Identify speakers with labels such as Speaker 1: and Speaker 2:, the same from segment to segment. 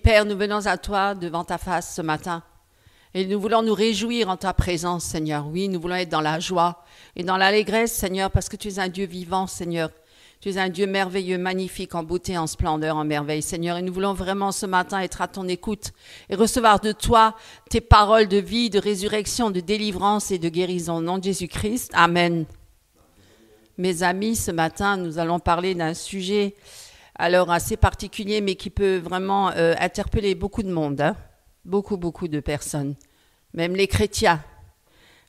Speaker 1: Père, nous venons à toi devant ta face ce matin. Et nous voulons nous réjouir en ta présence, Seigneur. Oui, nous voulons être dans la joie et dans l'allégresse, Seigneur, parce que tu es un Dieu vivant, Seigneur. Tu es un Dieu merveilleux, magnifique, en beauté, en splendeur, en merveille, Seigneur. Et nous voulons vraiment ce matin être à ton écoute et recevoir de toi tes paroles de vie, de résurrection, de délivrance et de guérison. Au nom de Jésus-Christ, Amen. Mes amis, ce matin, nous allons parler d'un sujet alors assez particulier, mais qui peut vraiment interpeller beaucoup de monde, hein? Beaucoup de personnes, même les chrétiens.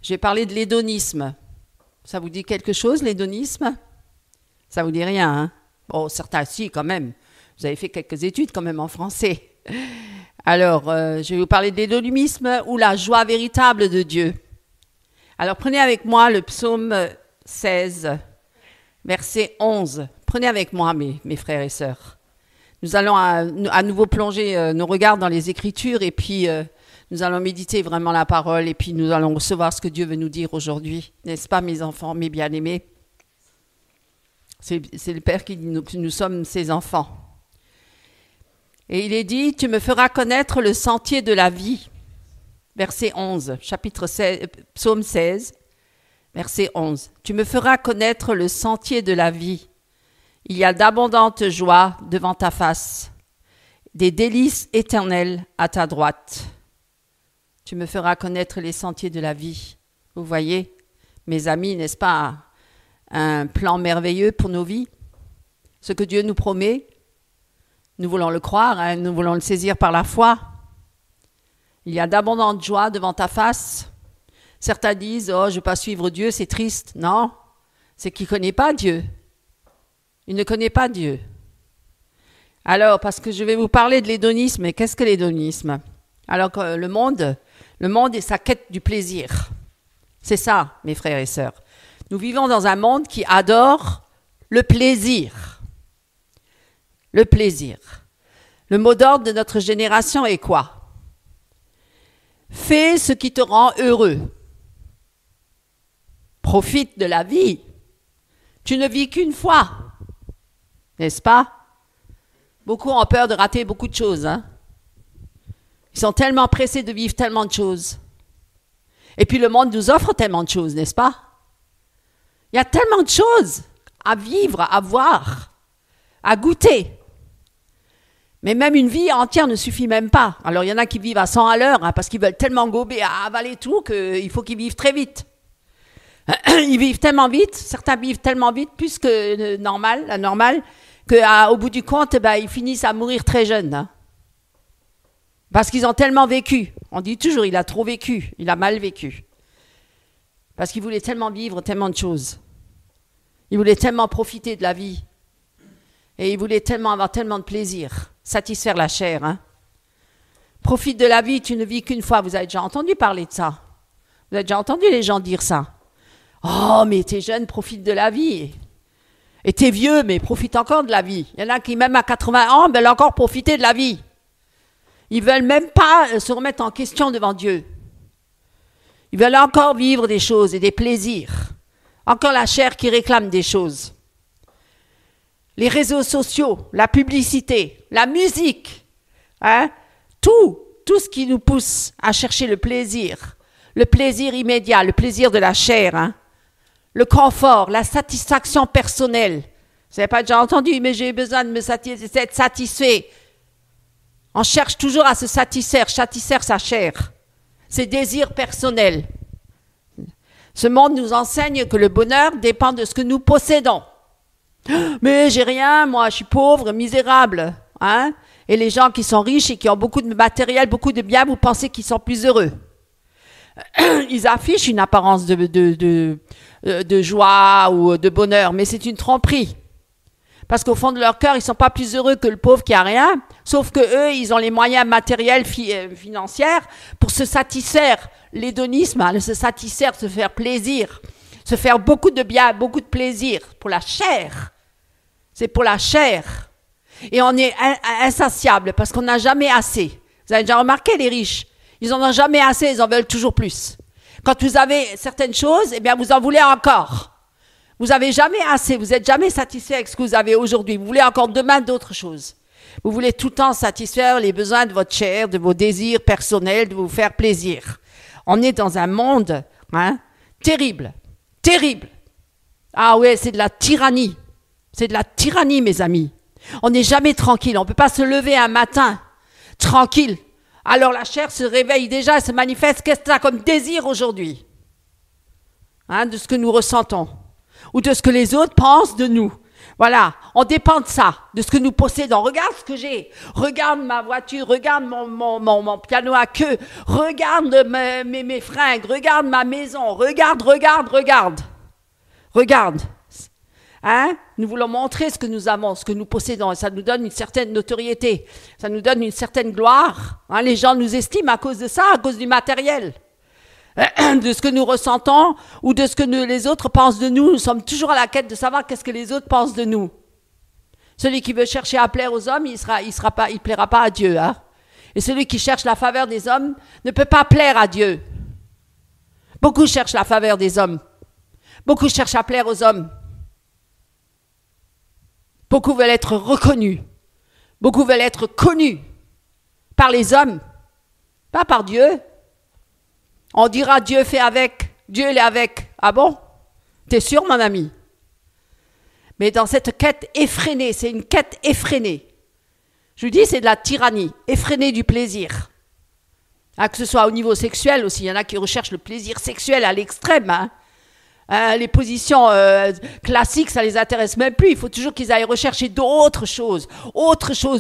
Speaker 1: Je vais parler de l'hédonisme. Ça vous dit quelque chose, l'hédonisme? Ça vous dit rien, hein? Bon, certains si, quand même. Vous avez fait quelques études quand même en français. Alors, je vais vous parler de l'hédonisme ou la joie véritable de Dieu. Alors, prenez avec moi le psaume 16, verset 11. Prenez avec moi, mes frères et sœurs. Nous allons à nouveau plonger nos regards dans les Écritures et puis nous allons méditer vraiment la parole et puis nous allons recevoir ce que Dieu veut nous dire aujourd'hui. N'est-ce pas, mes enfants, mes bien-aimés? C'est le Père qui dit que nous sommes ses enfants. Et il est dit, tu me feras connaître le sentier de la vie. Verset 11, chapitre 16, psaume 16, verset 11. Tu me feras connaître le sentier de la vie. Il y a d'abondantes joies devant ta face, des délices éternelles à ta droite. Tu me feras connaître les sentiers de la vie. Vous voyez, mes amis, n'est-ce pas un plan merveilleux pour nos vies? Ce que Dieu nous promet, nous voulons le croire, hein, nous voulons le saisir par la foi. Il y a d'abondantes joies devant ta face. Certains disent, oh, je ne veux pas suivre Dieu, c'est triste. Non, c'est qu'il ne connaît pas Dieu. Il ne connaît pas Dieu. Alors, parce que je vais vous parler de l'hédonisme, et qu'est-ce que l'hédonisme? Alors que le monde est sa quête du plaisir. C'est ça, mes frères et sœurs. Nous vivons dans un monde qui adore le plaisir. Le plaisir. Le mot d'ordre de notre génération est quoi? Fais ce qui te rend heureux. Profite de la vie. Tu ne vis qu'une fois. N'est-ce pas? Beaucoup ont peur de rater beaucoup de choses. Hein? Ils sont tellement pressés de vivre tellement de choses. Et puis le monde nous offre tellement de choses, n'est-ce pas? Il y a tellement de choses à vivre, à voir, à goûter. Mais même une vie entière ne suffit même pas. Alors il y en a qui vivent à 100 à l'heure, hein, parce qu'ils veulent tellement gober, à avaler tout, qu'il faut qu'ils vivent très vite. Ils vivent tellement vite, certains vivent tellement vite, plus que la normale, qu'au bout du compte, ils finissent à mourir très jeunes. Hein. Parce qu'ils ont tellement vécu. On dit toujours, il a trop vécu, il a mal vécu. Parce qu'il voulait tellement vivre tellement de choses. Il voulait tellement profiter de la vie. Et il voulait tellement avoir tellement de plaisir, satisfaire la chair. Hein. Profite de la vie, tu ne vis qu'une fois. Vous avez déjà entendu parler de ça? Vous avez déjà entendu les gens dire ça? Oh, mais t'es jeune, profite de la vie. Et t'es vieux, mais profite encore de la vie. Il y en a qui, même à 80 ans, veulent encore profiter de la vie. Ils ne veulent même pas se remettre en question devant Dieu. Ils veulent encore vivre des choses et des plaisirs. Encore la chair qui réclame des choses. Les réseaux sociaux, la publicité, la musique, hein, tout ce qui nous pousse à chercher le plaisir immédiat, le plaisir de la chair, hein. Le confort, la satisfaction personnelle. Vous n'avez pas déjà entendu, mais j'ai besoin de d'être satisfait. On cherche toujours à se satisfaire sa chair, ses désirs personnels. Ce monde nous enseigne que le bonheur dépend de ce que nous possédons. Mais j'ai rien, moi, je suis pauvre, misérable. Hein? Et les gens qui sont riches et qui ont beaucoup de matériel, beaucoup de biens, vous pensez qu'ils sont plus heureux. Ils affichent une apparence de joie ou de bonheur, mais c'est une tromperie. Parce qu'au fond de leur cœur, ils ne sont pas plus heureux que le pauvre qui n'a rien, sauf qu'eux, ils ont les moyens matériels, financiers pour se satisfaire. L'hédonisme, hein, se satisfaire, se faire plaisir, se faire beaucoup de bien, beaucoup de plaisir pour la chair. C'est pour la chair. Et on est insatiable parce qu'on n'a jamais assez. Vous avez déjà remarqué les riches? Ils n'en ont jamais assez, ils en veulent toujours plus. Quand vous avez certaines choses, eh bien vous en voulez encore. Vous n'avez jamais assez, vous n'êtes jamais satisfait avec ce que vous avez aujourd'hui. Vous voulez encore demain d'autres choses. Vous voulez tout le temps satisfaire les besoins de votre chair, de vos désirs personnels, de vous faire plaisir. On est dans un monde terrible, terrible. Ah ouais, c'est de la tyrannie. C'est de la tyrannie, mes amis. On n'est jamais tranquille. On ne peut pas se lever un matin tranquille. Alors la chair se réveille déjà, elle se manifeste. Qu'est-ce que tu as comme désir aujourd'hui? De ce que nous ressentons. Ou de ce que les autres pensent de nous. Voilà, on dépend de ça, de ce que nous possédons. Regarde ce que j'ai. Regarde ma voiture, regarde mon piano à queue. Regarde mes fringues, regarde ma maison. Regarde. Regarde. Nous voulons montrer ce que nous avons, ce que nous possédons. Et ça nous donne une certaine notoriété. Ça nous donne une certaine gloire. Les gens nous estiment à cause de ça, à cause du matériel. De ce que nous ressentons ou de ce que les autres pensent de nous. Nous sommes toujours à la quête de savoir qu'est-ce que les autres pensent de nous. Celui qui veut chercher à plaire aux hommes, il plaira pas à Dieu. Et celui qui cherche la faveur des hommes ne peut pas plaire à Dieu. Beaucoup cherchent la faveur des hommes. Beaucoup cherchent à plaire aux hommes. Beaucoup veulent être reconnus. Beaucoup veulent être connus par les hommes, pas par Dieu. On dira Dieu fait avec, Dieu l'est avec. Ah bon? T'es sûr, mon ami? Mais dans cette quête effrénée, c'est une quête effrénée. Je vous dis, c'est de la tyrannie, effrénée du plaisir. Que ce soit au niveau sexuel aussi, il y en a qui recherchent le plaisir sexuel à l'extrême. Les positions classiques, ça les intéresse même plus. Il faut toujours qu'ils aillent rechercher d'autres choses,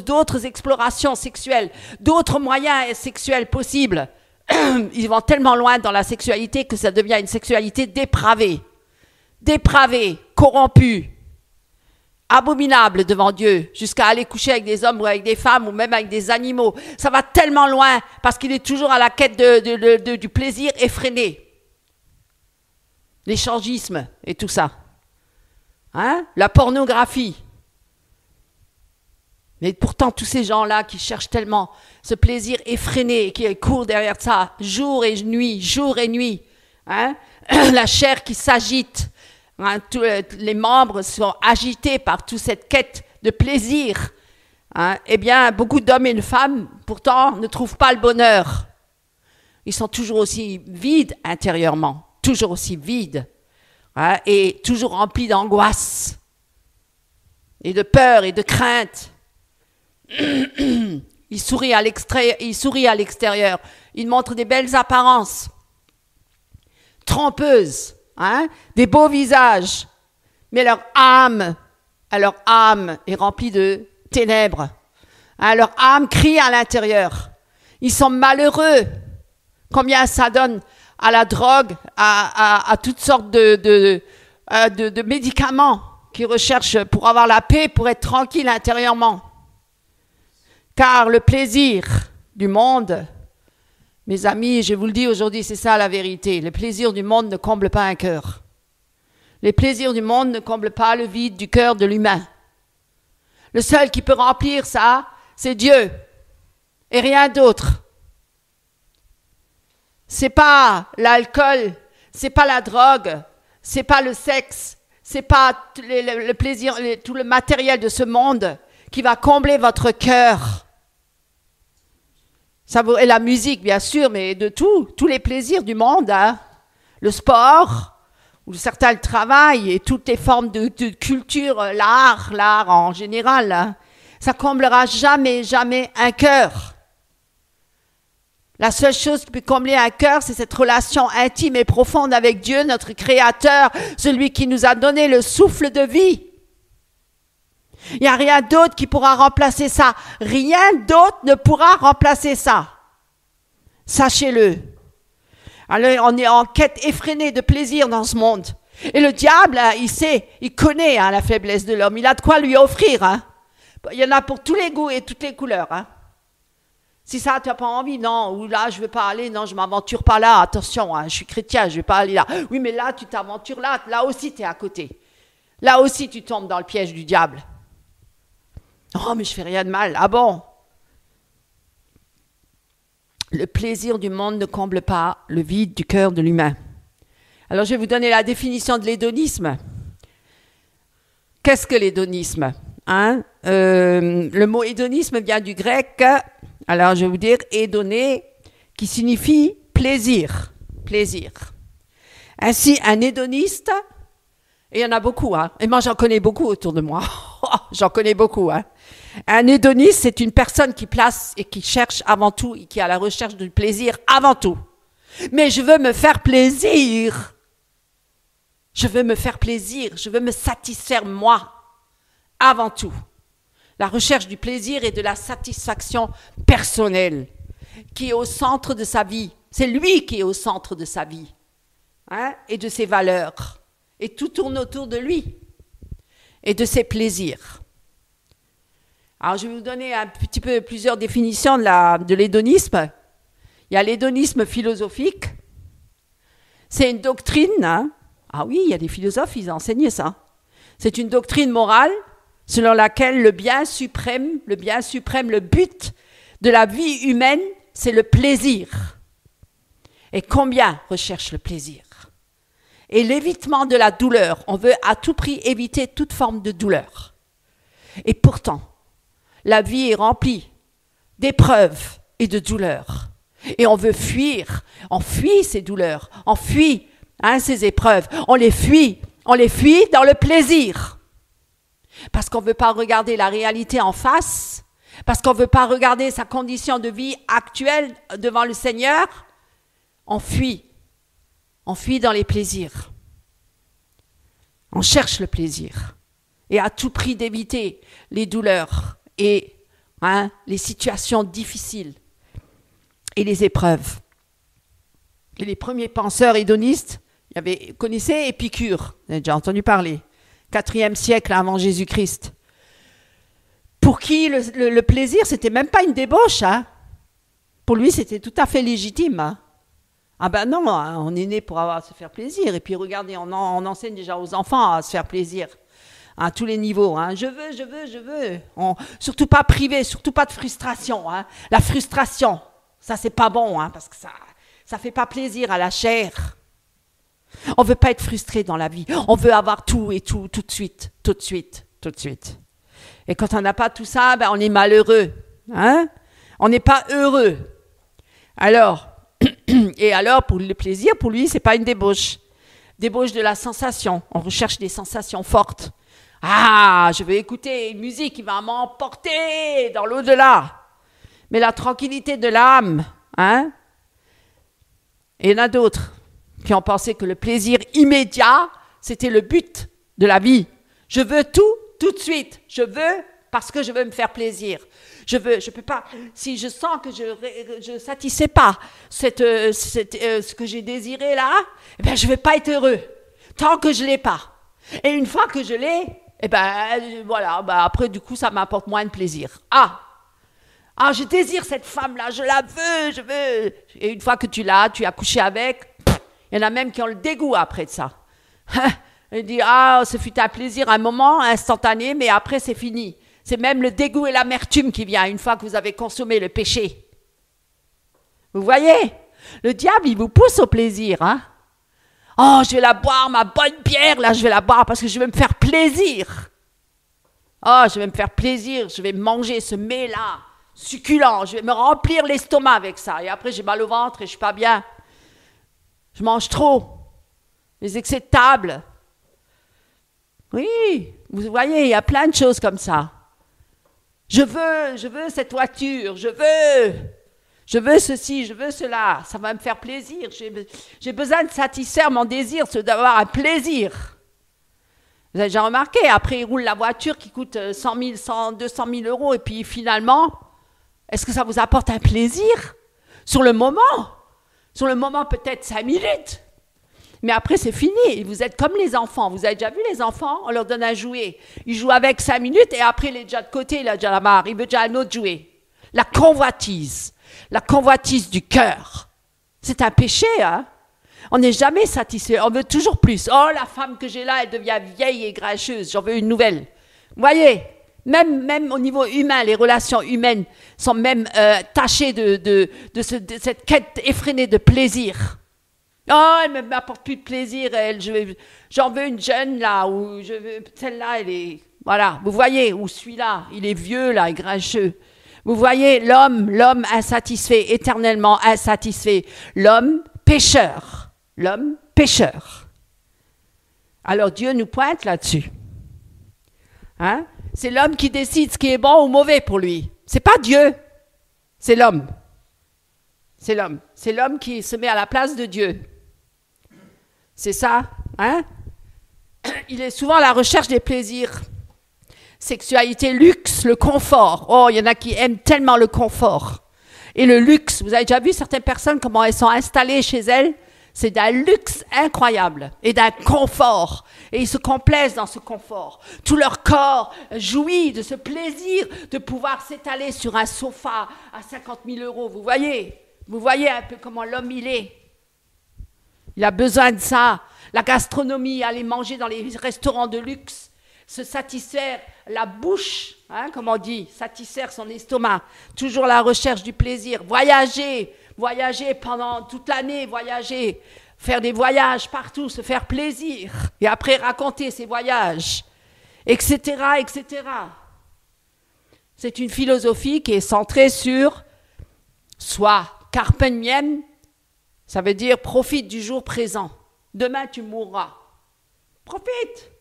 Speaker 1: d'autres explorations sexuelles, d'autres moyens sexuels possibles. Ils vont tellement loin dans la sexualité que ça devient une sexualité dépravée, corrompue, abominable devant Dieu, jusqu'à aller coucher avec des hommes ou avec des femmes ou même avec des animaux. Ça va tellement loin parce qu'il est toujours à la quête du plaisir effréné. L'échangisme et tout ça. La pornographie. Mais pourtant, tous ces gens-là qui cherchent tellement ce plaisir effréné et qui courent derrière ça jour et nuit. La chair qui s'agite. Tous les membres sont agités par toute cette quête de plaisir. Eh bien, beaucoup d'hommes et de femmes, pourtant, ne trouvent pas le bonheur. Ils sont toujours aussi vides intérieurement. Toujours aussi vides. Et toujours remplis d'angoisse. Et de peur et de crainte. Il sourit à l'extérieur. Il montre des belles apparences. Trompeuses. Des beaux visages. Mais leur âme est remplie de ténèbres. Leur âme crie à l'intérieur. Ils sont malheureux. Combien ça donne à la drogue, à toutes sortes de médicaments qu'ils recherchent pour avoir la paix, pour être tranquille intérieurement. Car le plaisir du monde, mes amis, je vous le dis aujourd'hui, c'est ça la vérité. Le plaisir du monde ne comble pas un cœur. Les plaisirs du monde ne comblent pas le vide du cœur de l'humain. Le seul qui peut remplir ça, c'est Dieu et rien d'autre. C'est pas l'alcool, c'est pas la drogue, c'est pas le sexe, c'est pas le plaisir, tout le matériel de ce monde qui va combler votre cœur. Et la musique, bien sûr, mais de tous les plaisirs du monde, le sport, ou certains le travail, et toutes les formes de culture, l'art en général, ça comblera jamais un cœur. La seule chose qui peut combler un cœur, c'est cette relation intime et profonde avec Dieu, notre Créateur, celui qui nous a donné le souffle de vie. Il n'y a rien d'autre qui pourra remplacer ça. Rien d'autre ne pourra remplacer ça. Sachez-le. Alors, on est en quête effrénée de plaisir dans ce monde. Et le diable, il connaît la faiblesse de l'homme. Il a de quoi lui offrir. Il y en a pour tous les goûts et toutes les couleurs. Si ça, tu n'as pas envie, non, ou là, je ne veux pas aller, non, je ne m'aventure pas là, attention, je suis chrétien, je ne vais pas aller là. Oui, mais là, tu t'aventures là aussi, tu es à côté. Là aussi, tu tombes dans le piège du diable. Oh, mais je fais rien de mal. Ah bon? Le plaisir du monde ne comble pas le vide du cœur de l'humain. Alors, je vais vous donner la définition de l'hédonisme. Qu'est-ce que l'hédonisme? Hein, le mot hédonisme vient du grec, alors je vais vous dire hédoné, qui signifie plaisir. Plaisir. Ainsi, un hédoniste, et il y en a beaucoup, hein, et moi j'en connais beaucoup autour de moi, j'en connais beaucoup. Hein. Un hédoniste, c'est une personne qui place et qui cherche avant tout, et qui est à la recherche du plaisir avant tout. Mais je veux me faire plaisir. Je veux me faire plaisir, je veux me satisfaire moi, avant tout. La recherche du plaisir et de la satisfaction personnelle, qui est au centre de sa vie. C'est lui qui est au centre de sa vie, hein, et de ses valeurs. Et tout tourne autour de lui et de ses plaisirs. Alors, je vais vous donner un petit peu plusieurs définitions de l'hédonisme. Il y a l'hédonisme philosophique. C'est une doctrine. Hein. Ah oui, il y a des philosophes, ils enseignaient ça. C'est une doctrine morale selon laquelle le bien suprême, le but de la vie humaine, c'est le plaisir. Et combien recherche le plaisir? Et l'évitement de la douleur. On veut à tout prix éviter toute forme de douleur. Et pourtant, la vie est remplie d'épreuves et de douleurs. Et on veut fuir. On fuit ces douleurs. On fuit ces épreuves. On les fuit dans le plaisir. Parce qu'on ne veut pas regarder la réalité en face. Parce qu'on ne veut pas regarder sa condition de vie actuelle devant le Seigneur. On fuit. On fuit dans les plaisirs. On cherche le plaisir. Et à tout prix d'éviter les douleurs et les situations difficiles et les épreuves. Et les premiers penseurs hédonistes, connaissez Épicure, vous avez déjà entendu parler, 4e siècle avant Jésus-Christ. Pour qui le plaisir, c'était même pas une débauche. Hein. Pour lui, c'était tout à fait légitime. Hein. Ah ben non, hein, on est né pour se faire plaisir. Et puis regardez, on enseigne déjà aux enfants à se faire plaisir. À tous les niveaux. Hein. Je veux. Surtout pas privé, surtout pas de frustration. Hein. La frustration, ça c'est pas bon, hein, parce que ça fait pas plaisir à la chair. On veut pas être frustré dans la vie. On veut avoir tout et tout de suite. Et quand on n'a pas tout ça, on est malheureux. Hein. On n'est pas heureux. Alors, pour le plaisir, pour lui, c'est pas une débauche. Débauche de la sensation. On recherche des sensations fortes. Ah, je vais écouter une musique qui va m'emporter dans l'au-delà. Mais la tranquillité de l'âme, hein? Et il y en a d'autres qui ont pensé que le plaisir immédiat, c'était le but de la vie. Je veux tout de suite. Je veux parce que je veux me faire plaisir. Je peux pas, si je sens que je ne satisfais pas ce que j'ai désiré là, eh ben, je ne vais pas être heureux tant que je ne l'ai pas. Et une fois que je l'ai, eh ben, voilà, après du coup ça m'apporte moins de plaisir. Ah, je désire cette femme-là, je la veux, je veux. Et une fois que tu as couché avec, il y en a même qui ont le dégoût après de ça. Il dit, ce fut un plaisir, un moment instantané, mais après c'est fini. C'est même le dégoût et l'amertume qui vient une fois que vous avez consommé le péché. Vous voyez, le diable, il vous pousse au plaisir. Hein? Oh, je vais la boire, ma bonne bière, là, je vais la boire parce que je vais me faire plaisir. Oh, je vais me faire plaisir, je vais manger ce mets-là, succulent, je vais me remplir l'estomac avec ça. Et après, j'ai mal au ventre et je ne suis pas bien. Je mange trop. Les excès de table. Oui, vous voyez, il y a plein de choses comme ça. Je veux cette voiture, je veux ceci, je veux cela, ça va me faire plaisir. J'ai besoin de satisfaire mon désir, c'est d'avoir un plaisir. Vous avez déjà remarqué, après il roule la voiture qui coûte 100 000, 100, 200 000 euros, et puis finalement, est-ce que ça vous apporte un plaisir? Sur le moment peut-être 5 minutes. Mais après, c'est fini. Vous êtes comme les enfants. Vous avez déjà vu les enfants? On leur donne un jouet. Ils jouent avec 5 minutes et après, il est déjà de côté, il a déjà la marre. Il veut déjà un autre jouet. La convoitise du cœur. C'est un péché, hein? On n'est jamais satisfait. On veut toujours plus. Oh, la femme que j'ai là, elle devient vieille et grincheuse. J'en veux une nouvelle. Vous voyez? Même au niveau humain, les relations humaines sont même tachées de cette quête effrénée de plaisir. Oh, elle ne m'apporte plus de plaisir, elle. J'en veux une jeune, là, ou celle-là, elle est Voilà, vous voyez, ou celui-là, il est vieux, là, il est grincheux. Vous voyez, l'homme insatisfait, éternellement insatisfait. L'homme pécheur. L'homme pécheur. Alors Dieu nous pointe là-dessus. Hein? C'est l'homme qui décide ce qui est bon ou mauvais pour lui. C'est pas Dieu, c'est l'homme. C'est l'homme. C'est l'homme qui se met à la place de Dieu. C'est ça, hein? Il est souvent à la recherche des plaisirs. Sexualité, luxe, le confort. Oh, il y en a qui aiment tellement le confort. Et le luxe, vous avez déjà vu certaines personnes, comment elles sont installées chez elles? C'est d'un luxe incroyable et d'un confort. Et ils se complaisent dans ce confort. Tout leur corps jouit de ce plaisir de pouvoir s'étaler sur un sofa à 50 000 €. Vous voyez un peu comment l'homme il est. Il a besoin de ça. La gastronomie, aller manger dans les restaurants de luxe, se satisfaire la bouche, hein, comme on dit, satisfaire son estomac. Toujours la recherche du plaisir. Voyager pendant toute l'année, faire des voyages partout, se faire plaisir, et après raconter ses voyages, etc., etc. C'est une philosophie qui est centrée sur soi. Carpe diem, ça veut dire profite du jour présent. Demain, tu mourras. Profite,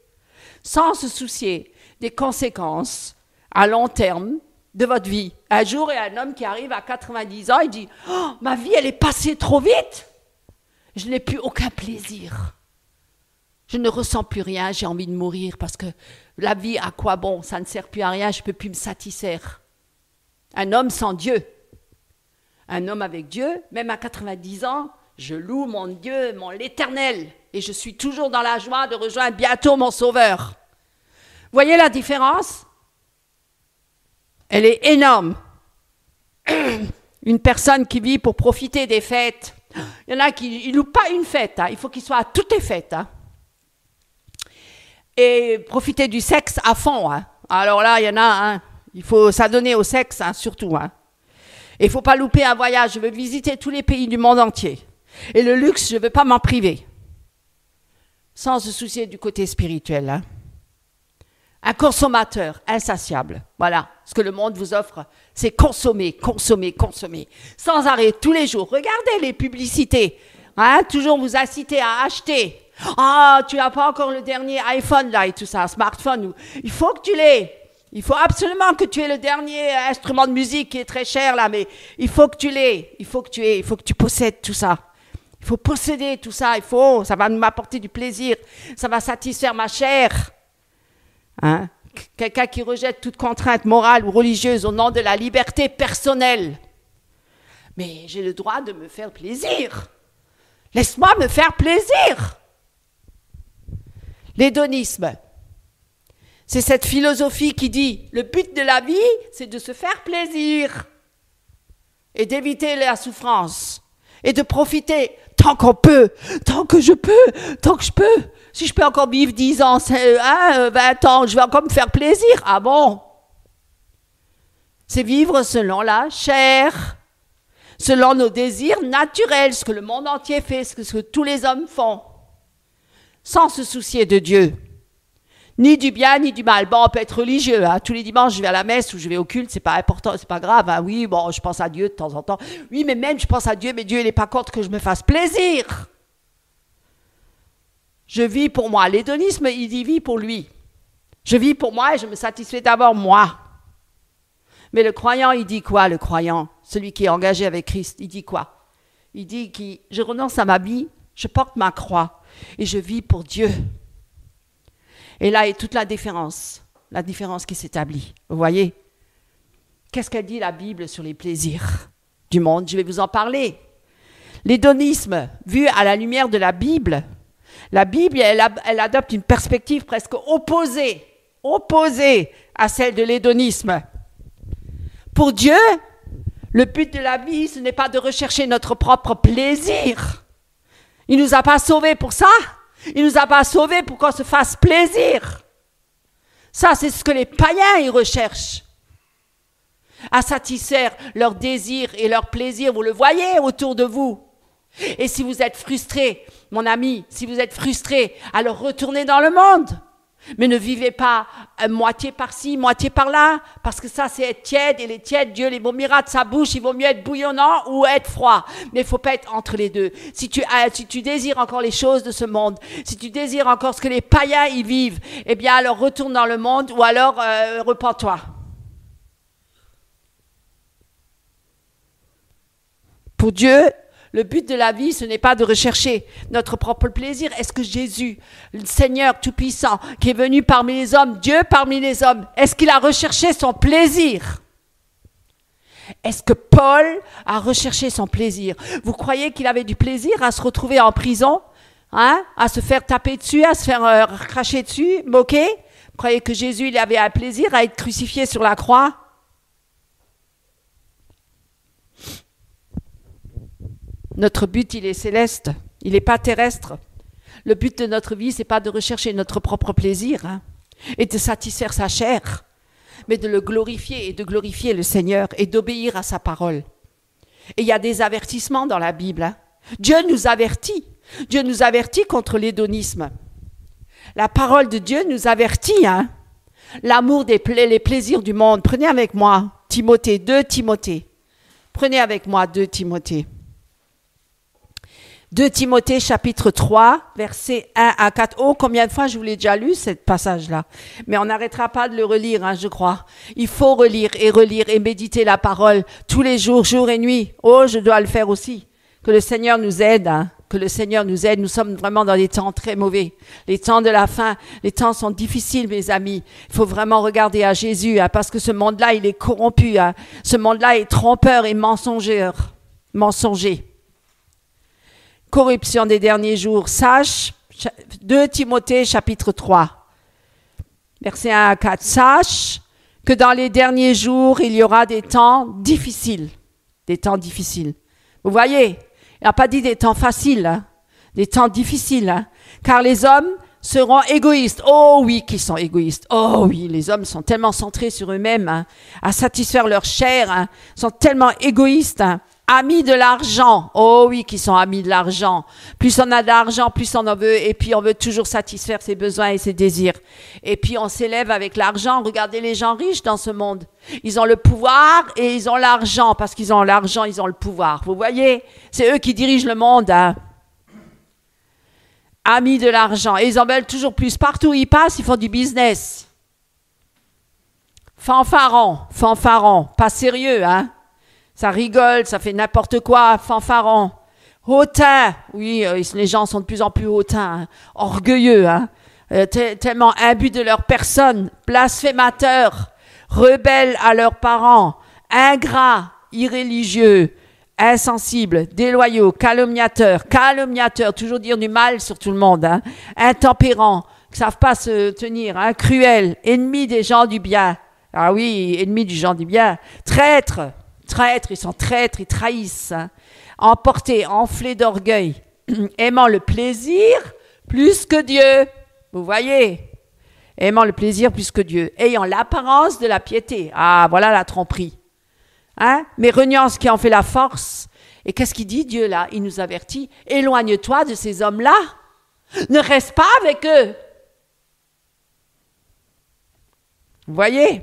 Speaker 1: sans se soucier des conséquences à long terme de votre vie. Un jour, il y a un homme qui arrive à 90 ans, il dit « Oh, ma vie, elle est passée trop vite. Je n'ai plus aucun plaisir. Je ne ressens plus rien, j'ai envie de mourir parce que la vie, à quoi bon? Ça ne sert plus à rien, je ne peux plus me satisfaire. » Un homme sans Dieu. Un homme avec Dieu, même à 90 ans, je loue mon Dieu, l'Éternel, et je suis toujours dans la joie de rejoindre bientôt mon Sauveur. Voyez la différence? Elle est énorme. Une personne qui vit pour profiter des fêtes. Il y en a qui ne louent pas une fête. Hein. Il faut qu'il soit à toutes les fêtes. Hein. Et profiter du sexe à fond. Hein. Alors là, il y en a. Hein. Il faut s'adonner au sexe, hein, surtout. Hein. Et il ne faut pas louper un voyage. Je veux visiter tous les pays du monde entier. Et le luxe, je ne veux pas m'en priver. Sans se soucier du côté spirituel. Hein. Un consommateur insatiable. Voilà, ce que le monde vous offre, c'est consommer, consommer, consommer. Sans arrêt, tous les jours. Regardez les publicités. Hein, toujours vous inciter à acheter. Ah, tu n'as pas encore le dernier iPhone là et tout ça, smartphone. Il faut que tu l'aies. Il faut absolument que tu aies le dernier instrument de musique qui est très cher là, mais il faut que tu l'aies. Il faut que tu possèdes tout ça. Il faut posséder tout ça. Ça va m'apporter du plaisir. Ça va satisfaire ma chair. Hein? Quelqu'un qui rejette toute contrainte morale ou religieuse au nom de la liberté personnelle. Mais j'ai le droit de me faire plaisir. Laisse-moi me faire plaisir. L'hédonisme, c'est cette philosophie qui dit le but de la vie, c'est de se faire plaisir et d'éviter la souffrance et de profiter tant qu'on peut, tant que je peux. Si je peux encore vivre 10 ans, 20 ans, je vais encore me faire plaisir. Ah bon? C'est vivre selon la chair, selon nos désirs naturels, ce que le monde entier fait, ce que tous les hommes font, sans se soucier de Dieu. Ni du bien, ni du mal. Bon, on peut être religieux. Hein. Tous les dimanches, je vais à la messe ou je vais au culte, c'est pas important, c'est pas grave. Hein. Oui, bon, je pense à Dieu de temps en temps. Oui, mais même je pense à Dieu, mais Dieu, il n'est pas contre que je me fasse plaisir. Je vis pour moi. L'hédonisme, il dit vit pour lui. Je vis pour moi et je me satisfais d'abord moi. Mais le croyant, il dit quoi, le croyant? Celui qui est engagé avec Christ, il dit quoi? Il dit que je renonce à ma vie, je porte ma croix et je vis pour Dieu. Et là est toute la différence qui s'établit. Vous voyez? Qu'est-ce qu'elle dit la Bible sur les plaisirs du monde? Je vais vous en parler. L'hédonisme, vu à la lumière de la Bible, elle adopte une perspective presque opposée à celle de l'hédonisme. Pour Dieu, le but de la vie, ce n'est pas de rechercher notre propre plaisir. Il ne nous a pas sauvés pour ça. Il ne nous a pas sauvés pour qu'on se fasse plaisir. Ça, c'est ce que les païens ils recherchent. À satisfaire leurs désirs et leurs plaisirs. Vous le voyez autour de vous. Et si vous êtes frustré, mon ami, si vous êtes frustré, alors retournez dans le monde. Mais ne vivez pas moitié par-ci, moitié par-là, parce que ça, c'est être tiède, et les tièdes, Dieu les vomira de sa bouche, il vaut mieux être bouillonnant ou être froid. Mais il ne faut pas être entre les deux. Si tu désires encore les choses de ce monde, si tu désires encore ce que les païens y vivent, eh bien alors retourne dans le monde ou alors repens-toi. Pour Dieu, le but de la vie, ce n'est pas de rechercher notre propre plaisir. Est-ce que Jésus, le Seigneur Tout-Puissant, qui est venu parmi les hommes, Dieu parmi les hommes, est-ce qu'il a recherché son plaisir? Est-ce que Paul a recherché son plaisir? Vous croyez qu'il avait du plaisir à se retrouver en prison, à se faire taper dessus, à se faire cracher dessus, moquer? Vous croyez que Jésus, il avait un plaisir à être crucifié sur la croix? Notre but, il est céleste, il n'est pas terrestre. Le but de notre vie, c'est pas de rechercher notre propre plaisir et de satisfaire sa chair, mais de le glorifier et de glorifier le Seigneur et d'obéir à sa parole. Et il y a des avertissements dans la Bible. Dieu nous avertit. Dieu nous avertit contre l'hédonisme. La parole de Dieu nous avertit. L'amour les plaisirs du monde. Prenez avec moi Timothée, 2 Timothée. Prenez avec moi 2 Timothée. 2 Timothée chapitre 3, versets 1 à 4. Oh, combien de fois je vous l'ai déjà lu, ce passage-là. Mais on n'arrêtera pas de le relire, je crois. Il faut relire et méditer la parole tous les jours, jour et nuit. Oh, je dois le faire aussi. Que le Seigneur nous aide, que le Seigneur nous aide. Nous sommes vraiment dans des temps très mauvais. Les temps de la fin, les temps sont difficiles, mes amis. Il faut vraiment regarder à Jésus, parce que ce monde-là, il est corrompu. Ce monde-là est trompeur et mensonger. Corruption des derniers jours. Sache, 2 Timothée chapitre 3, versets 1 à 4. Sache que dans les derniers jours, il y aura des temps difficiles. Des temps difficiles. Vous voyez, il n'a pas dit des temps faciles, des temps difficiles. Car les hommes seront égoïstes. Oh oui, qu'ils sont égoïstes. Oh oui, les hommes sont tellement centrés sur eux-mêmes, à satisfaire leur chair, sont tellement égoïstes. Amis de l'argent. Oh oui, qui sont amis de l'argent. Plus on a d'argent, plus on en veut. Et puis on veut toujours satisfaire ses besoins et ses désirs. Et puis on s'élève avec l'argent. Regardez les gens riches dans ce monde. Ils ont le pouvoir et ils ont l'argent. Parce qu'ils ont l'argent, ils ont le pouvoir. Vous voyez? C'est eux qui dirigent le monde. Amis de l'argent. Et ils en veulent toujours plus. Partout où ils passent, ils font du business. Fanfaron. Pas sérieux, Ça rigole, ça fait n'importe quoi, fanfaron. Hautain, oui, les gens sont de plus en plus hautains, orgueilleux, tellement imbus de leur personne, blasphémateurs, rebelles à leurs parents, ingrats, irréligieux, insensibles, déloyaux, calomniateurs, toujours dire du mal sur tout le monde, intempérants, qui ne savent pas se tenir, cruels, ennemis des gens du bien. Ah oui, ennemis du gens du bien, traîtres, ils sont traîtres, ils trahissent, emportés, enflés d'orgueil, aimant le plaisir plus que Dieu. Vous voyez, aimant le plaisir plus que Dieu, ayant l'apparence de la piété. Ah, voilà la tromperie. Mais reniant ce qui en fait la force. Et qu'est-ce qu'il dit Dieu là? Il nous avertit, éloigne-toi de ces hommes-là. Ne reste pas avec eux. Vous voyez?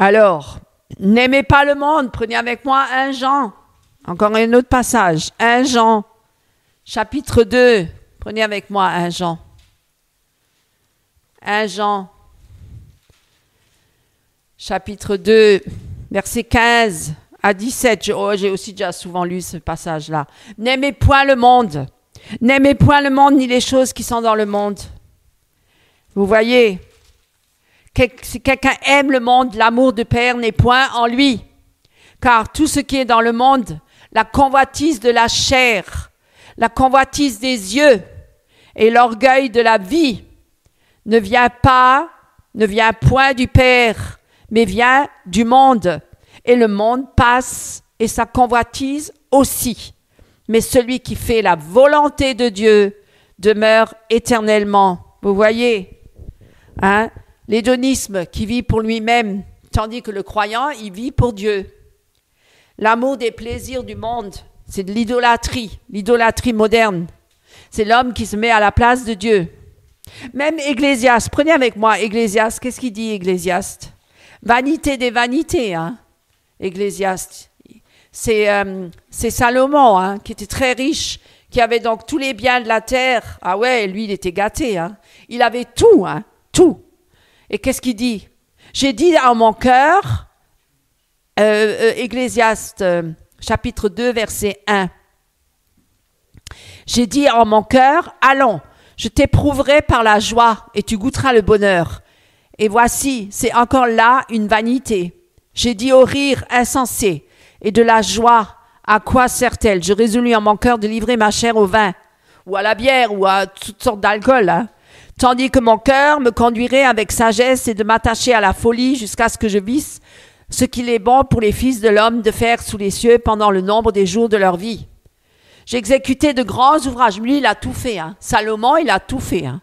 Speaker 1: Alors, n'aimez pas le monde. Prenez avec moi 1 Jean. Encore un autre passage. 1 Jean, chapitre 2. Prenez avec moi 1 Jean. 1 Jean, chapitre 2, versets 15 à 17. J'ai aussi déjà souvent lu ce passage-là. N'aimez point le monde. N'aimez point le monde ni les choses qui sont dans le monde. Vous voyez? Si quelqu'un aime le monde, l'amour du Père n'est point en lui. Car tout ce qui est dans le monde, la convoitise de la chair, la convoitise des yeux et l'orgueil de la vie ne vient point du Père, mais vient du monde. Et le monde passe et sa convoitise aussi. Mais celui qui fait la volonté de Dieu demeure éternellement. Vous voyez, l'hédonisme qui vit pour lui-même, tandis que le croyant, il vit pour Dieu. L'amour des plaisirs du monde, c'est de l'idolâtrie moderne. C'est l'homme qui se met à la place de Dieu. Même Ecclésiaste, prenez avec moi Ecclésiaste, qu'est-ce qu'il dit Ecclésiaste? Vanité des vanités, hein, Ecclésiaste. C'est Salomon, hein, qui était très riche, qui avait donc tous les biens de la terre. Ah ouais, lui, il était gâté, hein. Il avait tout, hein, tout. Et qu'est-ce qu'il dit? J'ai dit en mon cœur, Ecclésiaste, chapitre 2, verset 1. J'ai dit en mon cœur, allons, je t'éprouverai par la joie et tu goûteras le bonheur. Et voici, c'est encore là une vanité. J'ai dit au rire insensé et de la joie, à quoi sert-elle? Je résolus en mon cœur de livrer ma chair au vin, ou à la bière, ou à toutes sortes d'alcool, hein. Tandis que mon cœur me conduirait avec sagesse et de m'attacher à la folie jusqu'à ce que je visse ce qu'il est bon pour les fils de l'homme de faire sous les cieux pendant le nombre des jours de leur vie. J'ai exécuté de grands ouvrages. Lui, il a tout fait, hein. Salomon, il a tout fait, hein.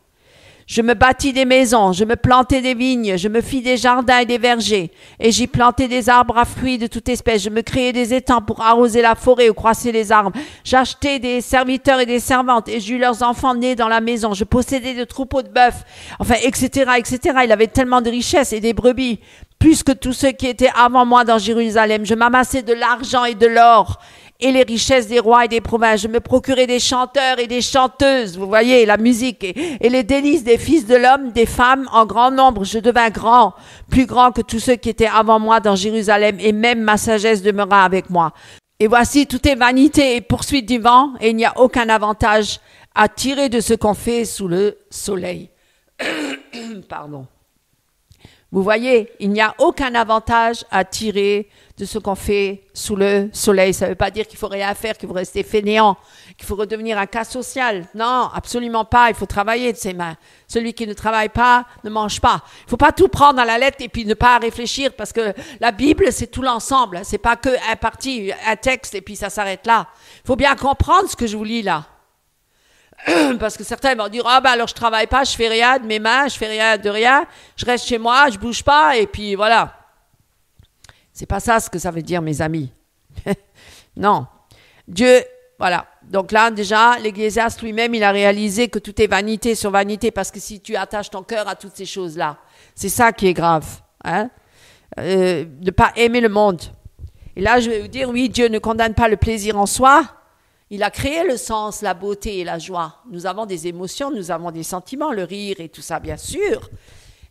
Speaker 1: Je me bâtis des maisons, je me plantai des vignes, je me fis des jardins et des vergers, et j'y plantai des arbres à fruits de toute espèce. Je me créai des étangs pour arroser la forêt ou croisser les arbres. J'achetai des serviteurs et des servantes, et j'eus leurs enfants nés dans la maison. Je possédais de troupeaux de bœufs, enfin, etc., etc. Il avait tellement de richesses et des brebis, plus que tous ceux qui étaient avant moi dans Jérusalem. Je m'amassai de l'argent et de l'or, et les richesses des rois et des provinces. Je me procurais des chanteurs et des chanteuses, vous voyez, la musique, et les délices des fils de l'homme, des femmes en grand nombre. Je devins grand, plus grand que tous ceux qui étaient avant moi dans Jérusalem, et même ma sagesse demeura avec moi. Et voici, tout est vanité et poursuite du vent, et il n'y a aucun avantage à tirer de ce qu'on fait sous le soleil. Pardon. Vous voyez, il n'y a aucun avantage à tirer de ce qu'on fait sous le soleil. Ça ne veut pas dire qu'il faut rien faire, qu'il faut rester fainéant, qu'il faut redevenir un cas social. Non, absolument pas. Il faut travailler de ses mains. Celui qui ne travaille pas ne mange pas. Il ne faut pas tout prendre à la lettre et puis ne pas réfléchir, parce que la Bible, c'est tout l'ensemble. C'est pas que un parti, un texte et puis ça s'arrête là. Il faut bien comprendre ce que je vous lis là. Parce que certains vont dire, ah ben alors je travaille pas, je fais rien de mes mains, je fais rien de rien, je reste chez moi, je bouge pas, et puis voilà. C'est pas ça ce que ça veut dire, mes amis. Non. Dieu, voilà. Donc là, déjà, l'Ecclésiaste lui-même, il a réalisé que tout est vanité sur vanité, parce que si tu attaches ton cœur à toutes ces choses-là, c'est ça qui est grave, hein? De ne pas aimer le monde. Et là, je vais vous dire, oui, Dieu ne condamne pas le plaisir en soi. Il a créé le sens, la beauté et la joie. Nous avons des émotions, nous avons des sentiments, le rire et tout ça, bien sûr.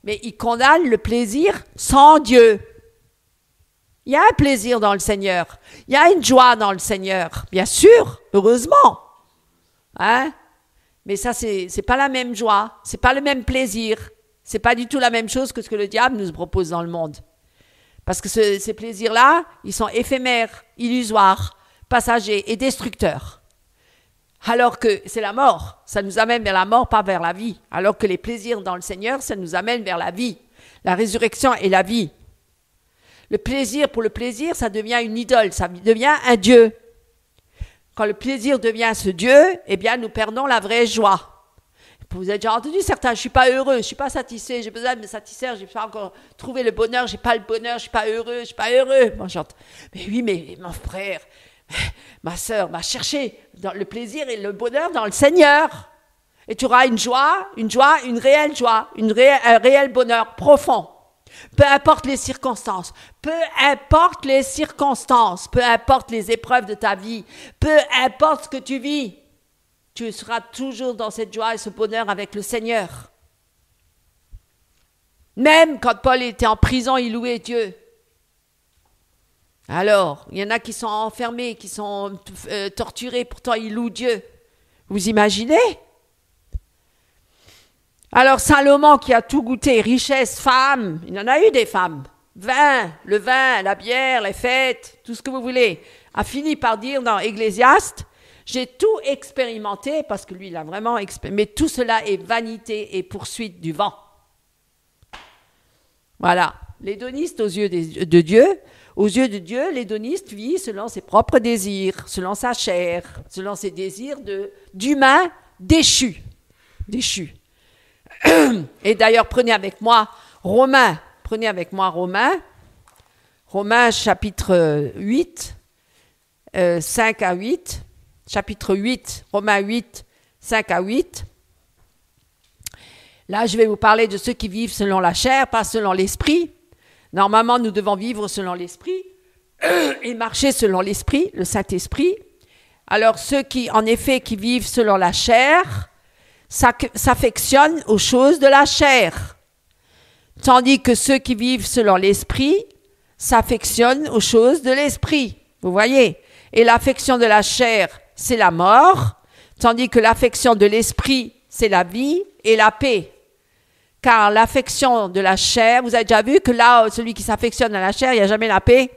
Speaker 1: Mais il condamne le plaisir sans Dieu. Il y a un plaisir dans le Seigneur. Il y a une joie dans le Seigneur, bien sûr, heureusement. Hein? Mais ça, c'est pas la même joie, c'est pas le même plaisir. C'est pas du tout la même chose que ce que le diable nous propose dans le monde. Parce que ces plaisirs-là, ils sont éphémères, illusoires, passagers et destructeurs. Alors que c'est la mort, ça nous amène vers la mort, pas vers la vie. Alors que les plaisirs dans le Seigneur, ça nous amène vers la vie. La résurrection et la vie. Le plaisir pour le plaisir, ça devient une idole, ça devient un Dieu. Quand le plaisir devient ce Dieu, eh bien nous perdons la vraie joie. Vous avez déjà entendu certains, je ne suis pas heureux, je ne suis pas satisfait, j'ai besoin de me satisfaire, je n'ai pas encore trouvé le bonheur, je n'ai pas le bonheur, je ne suis pas heureux, je ne suis pas heureux. Bon, mais oui, mais mon frère, ma sœur, va chercher dans le plaisir et le bonheur dans le Seigneur. Et tu auras une réelle joie, un réel bonheur profond. Peu importe les circonstances, peu importe les épreuves de ta vie, peu importe ce que tu vis, tu seras toujours dans cette joie et ce bonheur avec le Seigneur. Même quand Paul était en prison, il louait Dieu. Alors, il y en a qui sont enfermés, qui sont torturés, pourtant ils louent Dieu. Vous imaginez ? Alors Salomon qui a tout goûté, richesse, femmes, il en a eu des femmes, le vin, la bière, les fêtes, tout ce que vous voulez, a fini par dire dans Ecclésiaste, j'ai tout expérimenté, parce que lui il a vraiment expérimenté, mais tout cela est vanité et poursuite du vent. Voilà, l'hédoniste aux yeux de Dieu, l'hédoniste vit selon ses propres désirs, selon sa chair, selon ses désirs d'humain déchu. Et d'ailleurs, prenez avec moi Romains chapitre 8, 5 à 8, chapitre 8, Romains 8, 5 à 8. Là, je vais vous parler de ceux qui vivent selon la chair, pas selon l'esprit. Normalement, nous devons vivre selon l'esprit et marcher selon l'esprit, le Saint-Esprit. Alors, ceux qui, en effet, qui vivent selon la chair, s'affectionnent aux choses de la chair. Tandis que ceux qui vivent selon l'esprit s'affectionnent aux choses de l'esprit. Vous voyez? Et l'affection de la chair, c'est la mort, tandis que l'affection de l'esprit, c'est la vie et la paix. Car l'affection de la chair, vous avez déjà vu que là, celui qui s'affectionne à la chair, il n'y a jamais la paix.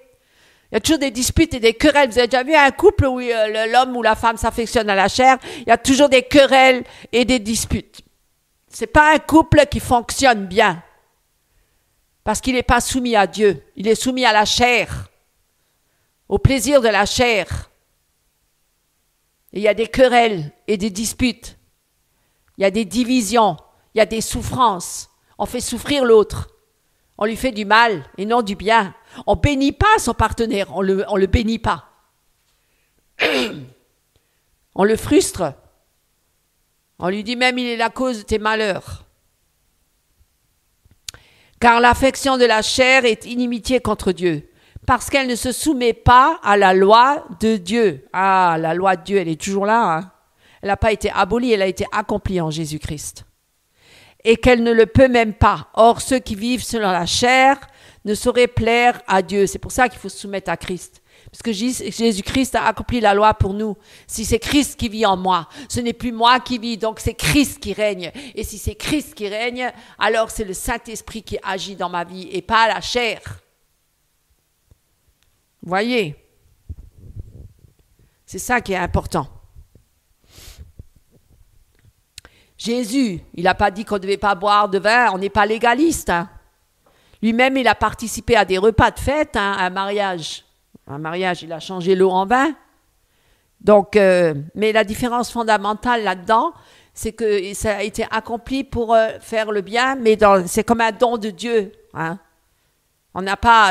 Speaker 1: Il y a toujours des disputes et des querelles. Vous avez déjà vu un couple où l'homme ou la femme s'affectionne à la chair, il y a toujours des querelles et des disputes. Ce n'est pas un couple qui fonctionne bien. Parce qu'il n'est pas soumis à Dieu. Il est soumis à la chair, au plaisir de la chair. Et il y a des querelles et des disputes. Il y a des divisions. Il y a des souffrances. On fait souffrir l'autre. On lui fait du mal et non du bien. On ne bénit pas son partenaire. On le bénit pas. On le frustre. On lui dit même il est la cause de tes malheurs. Car l'affection de la chair est inimitié contre Dieu, parce qu'elle ne se soumet pas à la loi de Dieu. Ah, la loi de Dieu, elle est toujours là. Hein. Elle n'a pas été abolie, elle a été accomplie en Jésus-Christ. Et qu'elle ne le peut même pas. Or, ceux qui vivent selon la chair ne sauraient plaire à Dieu. C'est pour ça qu'il faut se soumettre à Christ. Parce que Jésus-Christ a accompli la loi pour nous. Si c'est Christ qui vit en moi, ce n'est plus moi qui vis, donc c'est Christ qui règne. Et si c'est Christ qui règne, alors c'est le Saint-Esprit qui agit dans ma vie et pas la chair. Vous voyez? C'est ça qui est important. Jésus, il n'a pas dit qu'on ne devait pas boire de vin, on n'est pas légaliste. Hein. Lui-même, il a participé à des repas de fête, hein, à un mariage. Un mariage, il a changé l'eau en vin. Donc, mais la différence fondamentale là-dedans, c'est que ça a été accompli pour faire le bien, mais c'est comme un don de Dieu. Hein.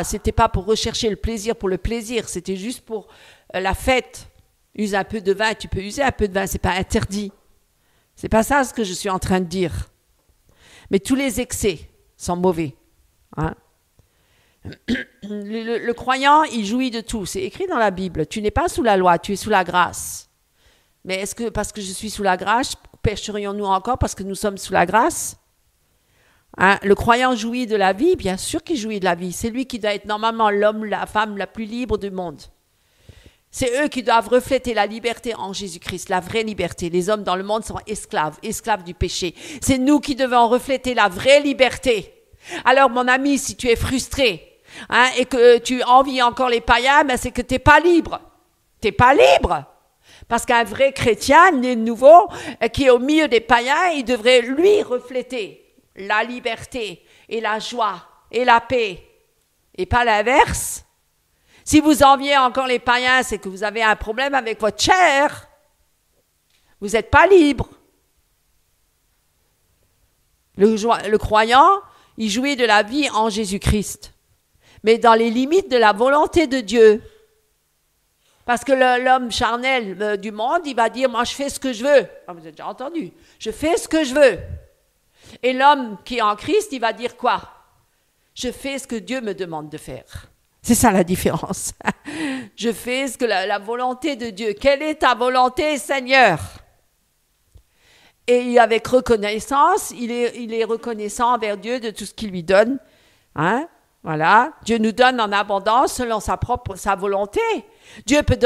Speaker 1: C'était pas pour rechercher le plaisir pour le plaisir, c'était juste pour la fête. Use un peu de vin, tu peux user un peu de vin, c'est pas interdit. C'est pas ça ce que je suis en train de dire. Mais tous les excès sont mauvais. Hein. Le croyant, il jouit de tout. C'est écrit dans la Bible. Tu n'es pas sous la loi, tu es sous la grâce. Mais est-ce que parce que je suis sous la grâce, pécherions-nous encore parce que nous sommes sous la grâce? Hein? Le croyant jouit de la vie, bien sûr qu'il jouit de la vie. C'est lui qui doit être normalement l'homme, la femme la plus libre du monde. C'est eux qui doivent refléter la liberté en Jésus-Christ, la vraie liberté. Les hommes dans le monde sont esclaves du péché. C'est nous qui devons refléter la vraie liberté. Alors, mon ami, si tu es frustré hein, et que tu envies encore les païens, ben c'est que tu n'es pas libre. Tu n'es pas libre. Parce qu'un vrai chrétien, né de nouveau, qui est au milieu des païens, il devrait, lui, refléter la liberté et la joie et la paix. Et pas l'inverse. Si vous enviez encore les païens, c'est que vous avez un problème avec votre chair. Vous n'êtes pas libre. Le croyant, il jouit de la vie en Jésus-Christ, mais dans les limites de la volonté de Dieu. Parce que l'homme charnel du monde, il va dire, moi je fais ce que je veux. Ah, vous avez déjà entendu, je fais ce que je veux. Et l'homme qui est en Christ, il va dire quoi? Je fais ce que Dieu me demande de faire. C'est ça la différence. Je fais ce que la volonté de Dieu. Quelle est ta volonté, Seigneur? Et avec reconnaissance, il est reconnaissant envers Dieu de tout ce qu'il lui donne. Hein? Voilà. Dieu nous donne en abondance selon sa volonté. Dieu peut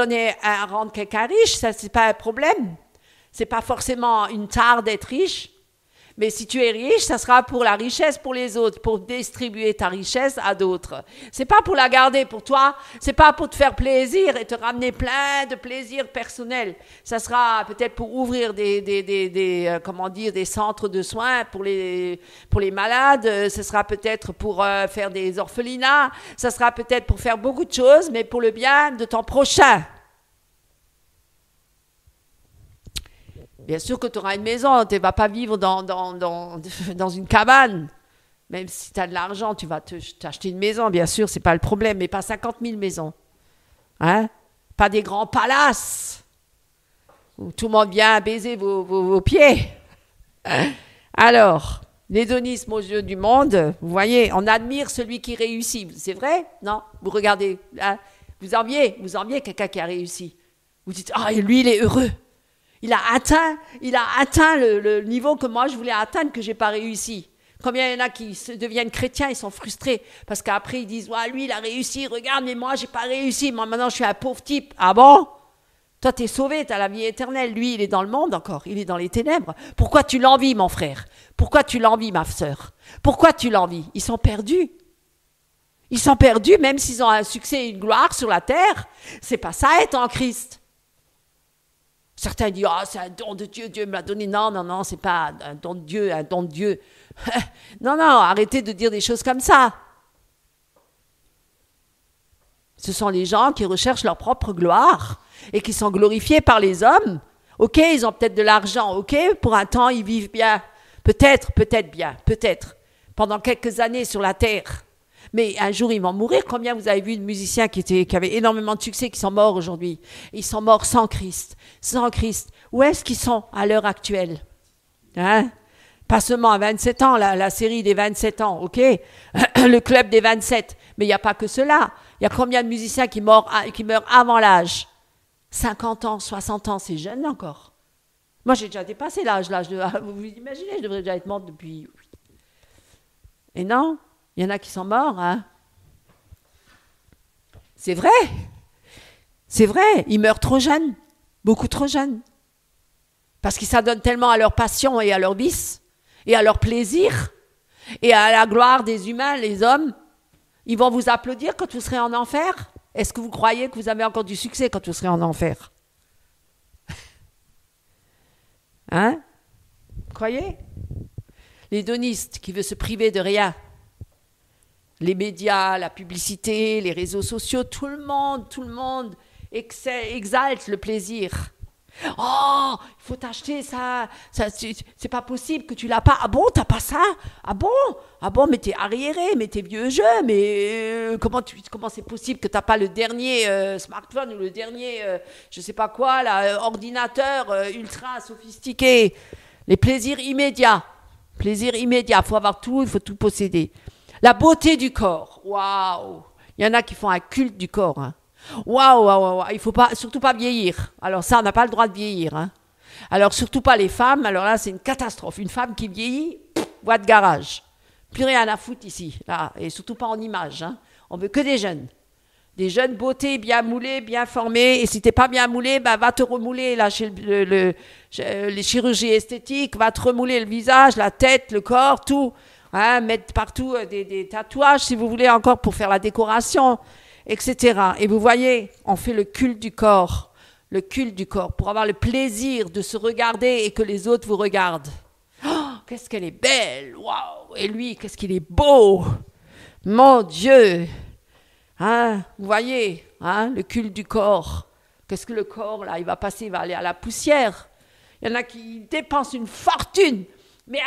Speaker 1: rendre quelqu'un riche, ça c'est pas un problème. C'est pas forcément une tare d'être riche. Mais si tu es riche, ça sera pour la richesse pour les autres, pour distribuer ta richesse à d'autres. C'est pas pour la garder pour toi, c'est pas pour te faire plaisir et te ramener plein de plaisirs personnels. Ça sera peut-être pour ouvrir des centres de soins pour les malades, ce sera peut-être pour faire des orphelinats, ça sera peut-être pour faire beaucoup de choses, mais pour le bien de ton prochain. Bien sûr que tu auras une maison, tu ne vas pas vivre dans une cabane. Même si tu as de l'argent, tu vas t'acheter une maison, bien sûr, ce n'est pas le problème, mais pas 50 000 maisons. Hein? Pas des grands palaces où tout le monde vient baiser vos pieds. Hein? Alors, L'hédonisme aux yeux du monde, vous voyez, on admire celui qui réussit. C'est vrai? Non? Vous regardez, hein, vous enviez quelqu'un qui a réussi. Vous dites, ah, lui, il est heureux. Il a atteint le niveau que moi, je voulais atteindre, que je n'ai pas réussi. Combien il y en a qui deviennent chrétiens, ils sont frustrés, parce qu'après, ils disent, ouais, lui, il a réussi, regarde, mais moi, je n'ai pas réussi. Moi, maintenant, je suis un pauvre type. Ah bon? Toi, tu es sauvé, tu as la vie éternelle. Lui, il est dans le monde encore, il est dans les ténèbres. Pourquoi tu l'envies, mon frère? Pourquoi tu l'envies, ma sœur? Pourquoi tu l'envies? Ils sont perdus. Ils sont perdus, même s'ils ont un succès et une gloire sur la terre. C'est pas ça, être en Christ. Certains disent, ah, c'est un don de Dieu, Dieu me l'a donné. Non, non, non, c'est pas un don de Dieu, un don de Dieu. Non, non, arrêtez de dire des choses comme ça. Ce sont les gens qui recherchent leur propre gloire et qui sont glorifiés par les hommes. Ok, ils ont peut-être de l'argent, ok, pour un temps, ils vivent bien. Peut-être bien, peut-être, pendant quelques années sur la terre. Mais un jour, ils vont mourir. Combien vous avez vu de musiciens qui avaient énormément de succès, qui sont morts aujourd'hui? Ils sont morts sans Christ. Sans Christ. Où est-ce qu'ils sont à l'heure actuelle? Hein? Pas seulement à 27 ans, la série des 27 ans, ok? Le club des 27. Mais il n'y a pas que cela. Il y a combien de musiciens qui meurent avant l'âge? 50 ans, 60 ans, c'est jeune encore. Moi, j'ai déjà dépassé l'âge. Vous vous imaginez, je devrais déjà être morte depuis... Et non, il y en a qui sont morts. Hein? C'est vrai. C'est vrai, ils meurent trop jeunes. Beaucoup trop jeunes. Parce qu'ils s'adonnent tellement à leur passion et à leur vice, et à leur plaisir, et à la gloire des humains, les hommes. Ils vont vous applaudir quand vous serez en enfer. Est-ce que vous croyez que vous avez encore du succès quand vous serez en enfer? Hein? Vous croyez? L'hédoniste qui veut se priver de rien. Les médias, la publicité, les réseaux sociaux, tout le monde exalte le plaisir. Oh, il faut t'acheter ça c'est pas possible que tu l'as pas. Ah bon, t'as pas ça? Ah bon, mais t'es arriéré, mais t'es vieux jeu, mais comment c'est possible que t'as pas le dernier smartphone ou le dernier, je sais pas quoi, là, ordinateur ultra sophistiqué? Les plaisirs immédiats. Faut avoir tout, il faut tout posséder. La beauté du corps, waouh! Il y en a qui font un culte du corps, hein. Waouh, il faut pas, surtout pas vieillir. Alors ça, on n'a pas le droit de vieillir. Hein. Alors surtout pas les femmes, alors là, c'est une catastrophe. Une femme qui vieillit, voie de garage. Plus rien à foutre ici, là, et surtout pas en image. Hein. On veut que des jeunes. Des jeunes beautés, bien moulées, bien formées. Et si t'es pas bien moulé, bah, va te remouler là, chez les chirurgies esthétiques, va te remouler le visage, la tête, le corps, tout. Hein, mettre partout des tatouages, si vous voulez, encore pour faire la décoration. Etc. Et vous voyez, on fait le culte du corps, pour avoir le plaisir de se regarder et que les autres vous regardent. Oh, qu'est-ce qu'elle est belle, waouh! Et lui, qu'est-ce qu'il est beau, mon Dieu! Hein, vous voyez, hein, le culte du corps. Qu'est-ce que le corps, là, il va aller à la poussière. Il y en a qui dépensent une fortune, mais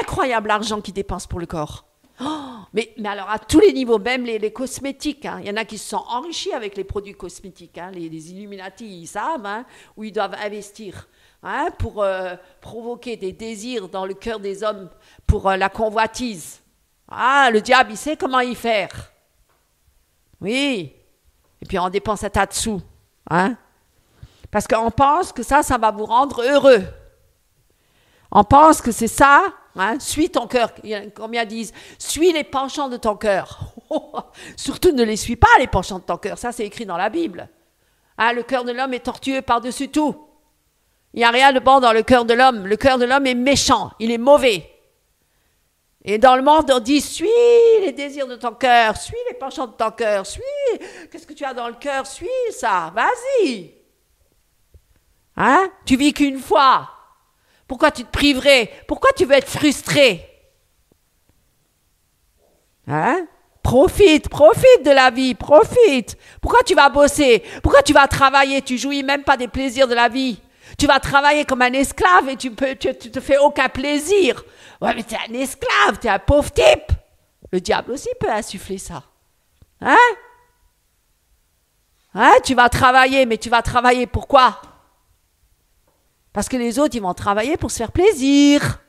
Speaker 1: incroyable l'argent qu'ils dépensent pour le corps. Oh, mais alors à tous les niveaux, même les cosmétiques, hein. Il y en a qui se sont enrichis avec les produits cosmétiques, hein. Les Illuminati, ils savent, hein, où ils doivent investir, hein, pour provoquer des désirs dans le cœur des hommes, pour la convoitise. Ah, le diable, il sait comment y faire. Oui, et puis on dépense un tas de sous, hein, parce qu'on pense que ça va vous rendre heureux. On pense que c'est ça, hein, suis ton cœur. Combien disent, suis les penchants de ton cœur. Surtout ne les suis pas, les penchants de ton cœur. Ça, c'est écrit dans la Bible. Hein, le cœur de l'homme est tortueux par-dessus tout. Il n'y a rien de bon dans le cœur de l'homme. Le cœur de l'homme est méchant, il est mauvais. Et dans le monde, on dit, suis les désirs de ton cœur, suis les penchants de ton cœur, suis, qu'est-ce que tu as dans le cœur, suis ça, vas-y. Hein, tu vis qu'une fois. Pourquoi tu te priverais? Pourquoi tu veux être frustré? Hein? Profite de la vie, profite. Pourquoi tu vas bosser? Pourquoi tu vas travailler? Tu jouis même pas des plaisirs de la vie. Tu vas travailler comme un esclave et tu te fais aucun plaisir. Ouais, mais t'es un esclave, t'es un pauvre type. Le diable aussi peut insuffler ça. Hein? Hein? Tu vas travailler, mais tu vas travailler pourquoi? Parce que les autres, ils vont travailler pour se faire plaisir.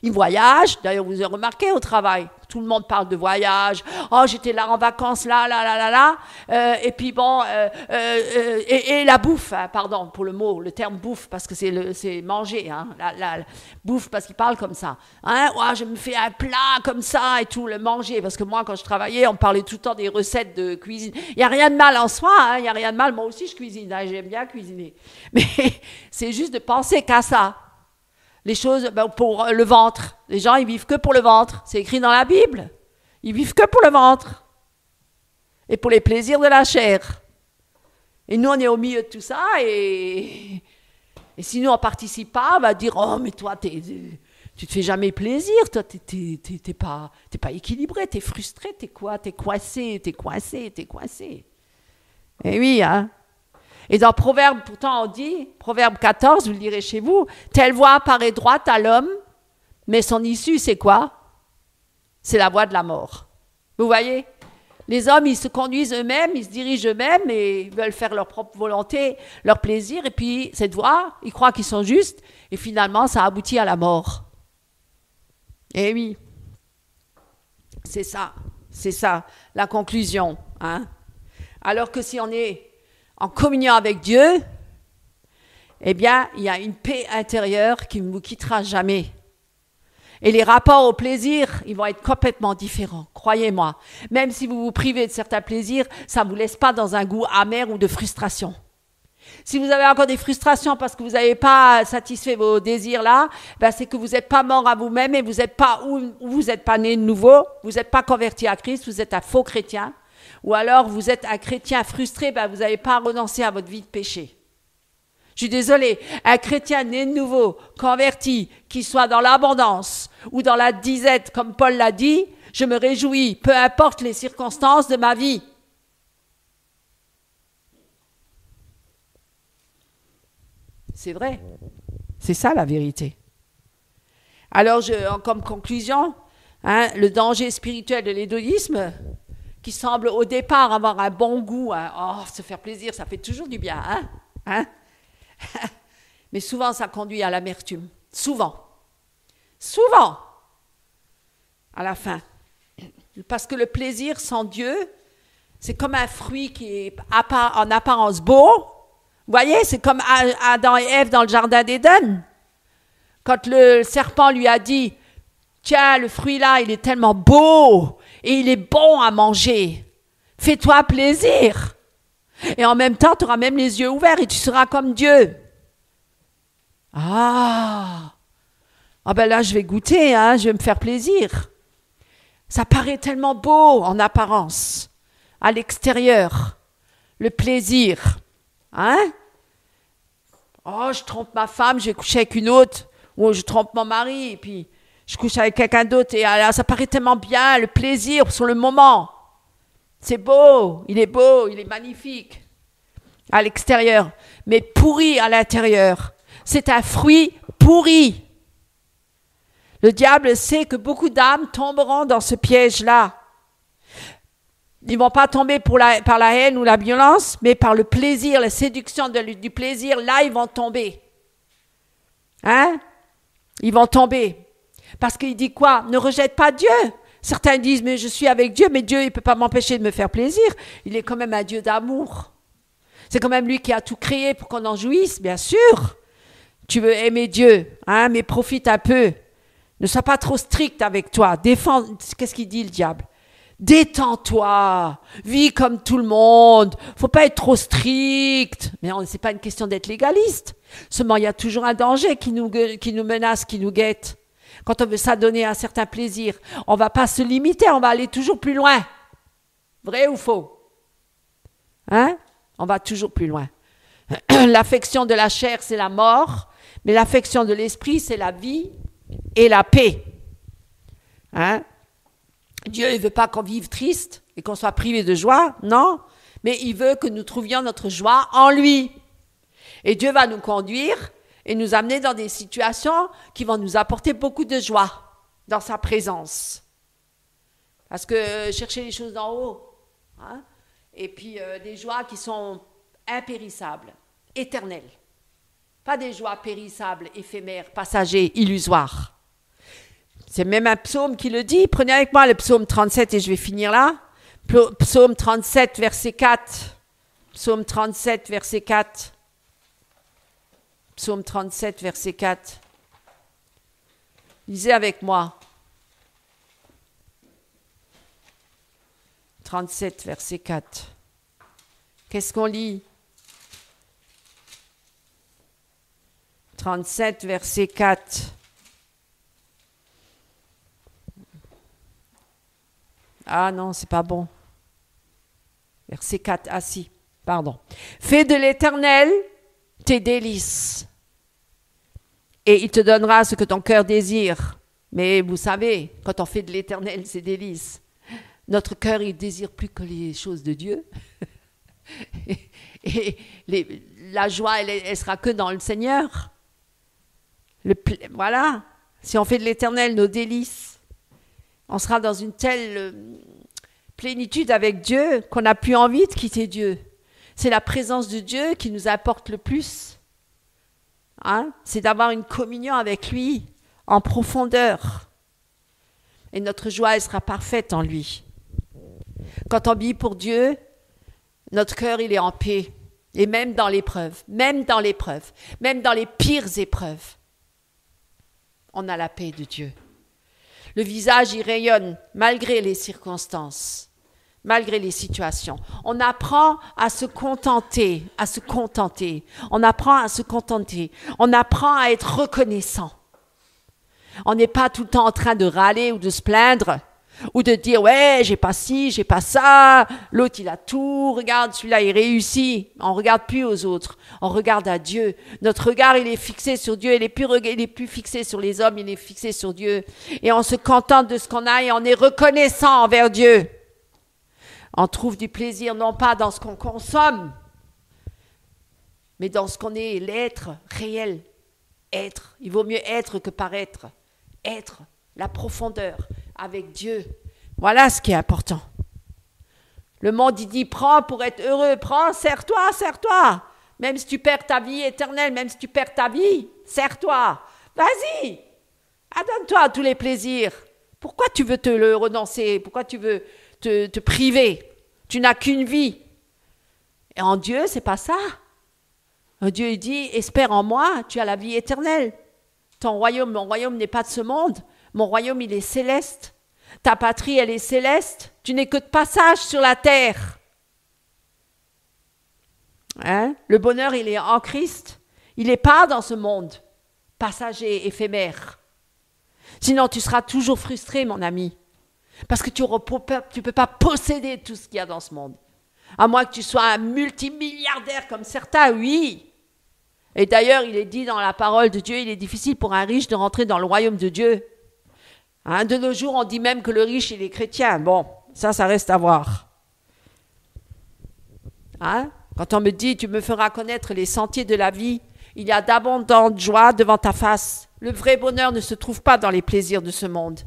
Speaker 1: Ils voyagent, d'ailleurs vous avez remarqué au travail, tout le monde parle de voyage, oh j'étais là en vacances, et puis bon, et la bouffe, hein, pardon pour le terme bouffe, parce que c'est manger, hein, la bouffe, parce qu'ils parlent comme ça, hein, oh, je me fais un plat comme ça et tout, le manger, parce que moi quand je travaillais, on parlait tout le temps des recettes de cuisine, il n'y a rien de mal en soi, hein, il n'y a rien de mal, moi aussi je cuisine, hein, j'aime bien cuisiner, mais c'est juste de penser qu'à ça. Les choses pour le ventre. Les gens, ils vivent que pour le ventre. C'est écrit dans la Bible. Ils vivent que pour le ventre. Et pour les plaisirs de la chair. Et nous, on est au milieu de tout ça. Et si nous, on ne participe pas, on va dire, oh, mais toi, tu te fais jamais plaisir. Toi, t'es pas équilibré. Tu es frustré. Tu es quoi? Tu es coincé. Et oui, hein. Et dans Proverbe, pourtant on dit, Proverbe 14, vous le lirez chez vous, telle voie paraît droite à l'homme, mais son issue c'est quoi? C'est la voie de la mort. Vous voyez? Les hommes, ils se conduisent eux-mêmes, ils se dirigent eux-mêmes et veulent faire leur propre volonté, leur plaisir, et puis cette voie, ils croient qu'ils sont justes, et finalement ça aboutit à la mort. Eh oui, c'est ça, la conclusion. Hein? Alors que si on est en communion avec Dieu, eh bien, il y a une paix intérieure qui ne vous quittera jamais. Et les rapports au plaisir, ils vont être complètement différents, croyez-moi. Même si vous vous privez de certains plaisirs, ça ne vous laisse pas dans un goût amer ou de frustration. Si vous avez encore des frustrations parce que vous n'avez pas satisfait vos désirs là, ben c'est que vous n'êtes pas mort à vous-même et vous n'êtes pas né de nouveau, vous n'êtes pas converti à Christ, vous êtes un faux chrétien. Ou alors vous êtes un chrétien frustré, ben vous n'avez pas renoncé à votre vie de péché. Je suis désolée, un chrétien né de nouveau, converti, qui soit dans l'abondance ou dans la disette, comme Paul l'a dit, je me réjouis, peu importe les circonstances de ma vie. C'est vrai, c'est ça la vérité. Alors, comme conclusion, hein, le danger spirituel de l'hédonisme, qui semble au départ avoir un bon goût, hein. Oh, se faire plaisir, ça fait toujours du bien, hein? Mais souvent ça conduit à l'amertume, souvent, à la fin. Parce que le plaisir sans Dieu, c'est comme un fruit qui est en apparence beau. Vous voyez, c'est comme Adam et Ève dans le jardin d'Éden. Quand le serpent lui a dit, tiens, le fruit là, il est tellement beau et il est bon à manger. Fais-toi plaisir. Et en même temps, tu auras même les yeux ouverts et tu seras comme Dieu. Ah ben là, je vais goûter, hein, je vais me faire plaisir. Ça paraît tellement beau en apparence, à l'extérieur, le plaisir. Hein? Oh, je trompe ma femme, je vais coucher avec une autre. Ou je trompe mon mari, et puis je couche avec quelqu'un d'autre. Et alors, ça paraît tellement bien, le plaisir sur le moment. C'est beau, il est magnifique à l'extérieur, mais pourri à l'intérieur. C'est un fruit pourri. Le diable sait que beaucoup d'âmes tomberont dans ce piège-là. Ils ne vont pas tomber par la haine ou la violence, mais par le plaisir, la séduction du plaisir. Là, ils vont tomber. Hein? Ils vont tomber. Parce qu'il dit quoi? Ne rejette pas Dieu. Certains disent, mais je suis avec Dieu, mais Dieu, il ne peut pas m'empêcher de me faire plaisir. Il est quand même un Dieu d'amour. C'est quand même lui qui a tout créé pour qu'on en jouisse, bien sûr. Tu veux aimer Dieu, hein, mais profite un peu. Ne sois pas trop strict avec toi. Défends. Qu'est-ce qu'il dit, le diable? Détends-toi, vis comme tout le monde, faut pas être trop strict. Mais c'est pas une question d'être légaliste. Seulement, il y a toujours un danger qui nous menace, qui nous guette. Quand on veut s'adonner à un certain plaisir, on va pas se limiter, on va aller toujours plus loin. Vrai ou faux? Hein? On va toujours plus loin. L'affection de la chair, c'est la mort, mais l'affection de l'esprit, c'est la vie et la paix. Hein? Dieu ne veut pas qu'on vive triste et qu'on soit privé de joie, non, mais il veut que nous trouvions notre joie en lui. Et Dieu va nous conduire et nous amener dans des situations qui vont nous apporter beaucoup de joie dans sa présence. Parce que chercher les choses d'en haut, hein, et puis des joies qui sont impérissables, éternelles. Pas des joies périssables, éphémères, passagères, illusoires. C'est même un psaume qui le dit. Prenez avec moi le psaume 37 et je vais finir là. Psaume 37, verset 4. Psaume 37, verset 4. Psaume 37, verset 4. Lisez avec moi. 37, verset 4. Qu'est-ce qu'on lit? 37, verset 4. Ah non, c'est pas bon. Verset 4, ah si, pardon. Fais de l'Éternel tes délices, et il te donnera ce que ton cœur désire. Mais vous savez, quand on fait de l'Éternel ses délices, notre cœur, il désire plus que les choses de Dieu. et la joie, elle sera que dans le Seigneur. Voilà, si on fait de l'Éternel nos délices, on sera dans une telle plénitude avec Dieu qu'on n'a plus envie de quitter Dieu. C'est la présence de Dieu qui nous apporte le plus. Hein? C'est d'avoir une communion avec lui en profondeur. Et notre joie, elle sera parfaite en lui. Quand on vit pour Dieu, notre cœur, il est en paix. Et même dans l'épreuve, même dans les pires épreuves, on a la paix de Dieu. Le visage, il rayonne malgré les circonstances, malgré les situations. On apprend à se contenter, On apprend à se contenter. On apprend à être reconnaissant. On n'est pas tout le temps en train de râler ou de se plaindre ou de dire « ouais, j'ai pas ci, j'ai pas ça, l'autre il a tout, regarde, celui-là il réussit ». On ne regarde plus aux autres, on regarde à Dieu. Notre regard il est fixé sur Dieu, il est plus fixé sur les hommes, il est fixé sur Dieu. Et on se contente de ce qu'on a et on est reconnaissant envers Dieu. On trouve du plaisir non pas dans ce qu'on consomme, mais dans ce qu'on est, l'être réel. Être, il vaut mieux être que paraître. Être, la profondeur avec Dieu. Voilà ce qui est important. Le monde, il dit, prends pour être heureux, prends, serre-toi. Même si tu perds ta vie éternelle, même si tu perds ta vie, serre-toi. Vas-y, adonne-toi à tous les plaisirs. Pourquoi tu veux te le renoncer? Pourquoi tu veux te priver? Tu n'as qu'une vie. Et en Dieu, c'est pas ça. Dieu, il dit, espère en moi, tu as la vie éternelle. Ton royaume, mon royaume n'est pas de ce monde. Mon royaume, il est céleste. Ta patrie, elle est céleste. Tu n'es que de passage sur la terre. Hein? Le bonheur, il est en Christ. Il n'est pas dans ce monde passager, éphémère. Sinon, tu seras toujours frustré, mon ami. Parce que tu ne peux pas posséder tout ce qu'il y a dans ce monde. À moins que tu sois un multimilliardaire comme certains, oui. Et d'ailleurs, il est dit dans la parole de Dieu, il est difficile pour un riche de rentrer dans le royaume de Dieu. Hein, de nos jours, on dit même que le riche, il est chrétien. Bon, ça reste à voir. Hein? Quand on me dit, tu me feras connaître les sentiers de la vie, il y a d'abondantes joies devant ta face. Le vrai bonheur ne se trouve pas dans les plaisirs de ce monde,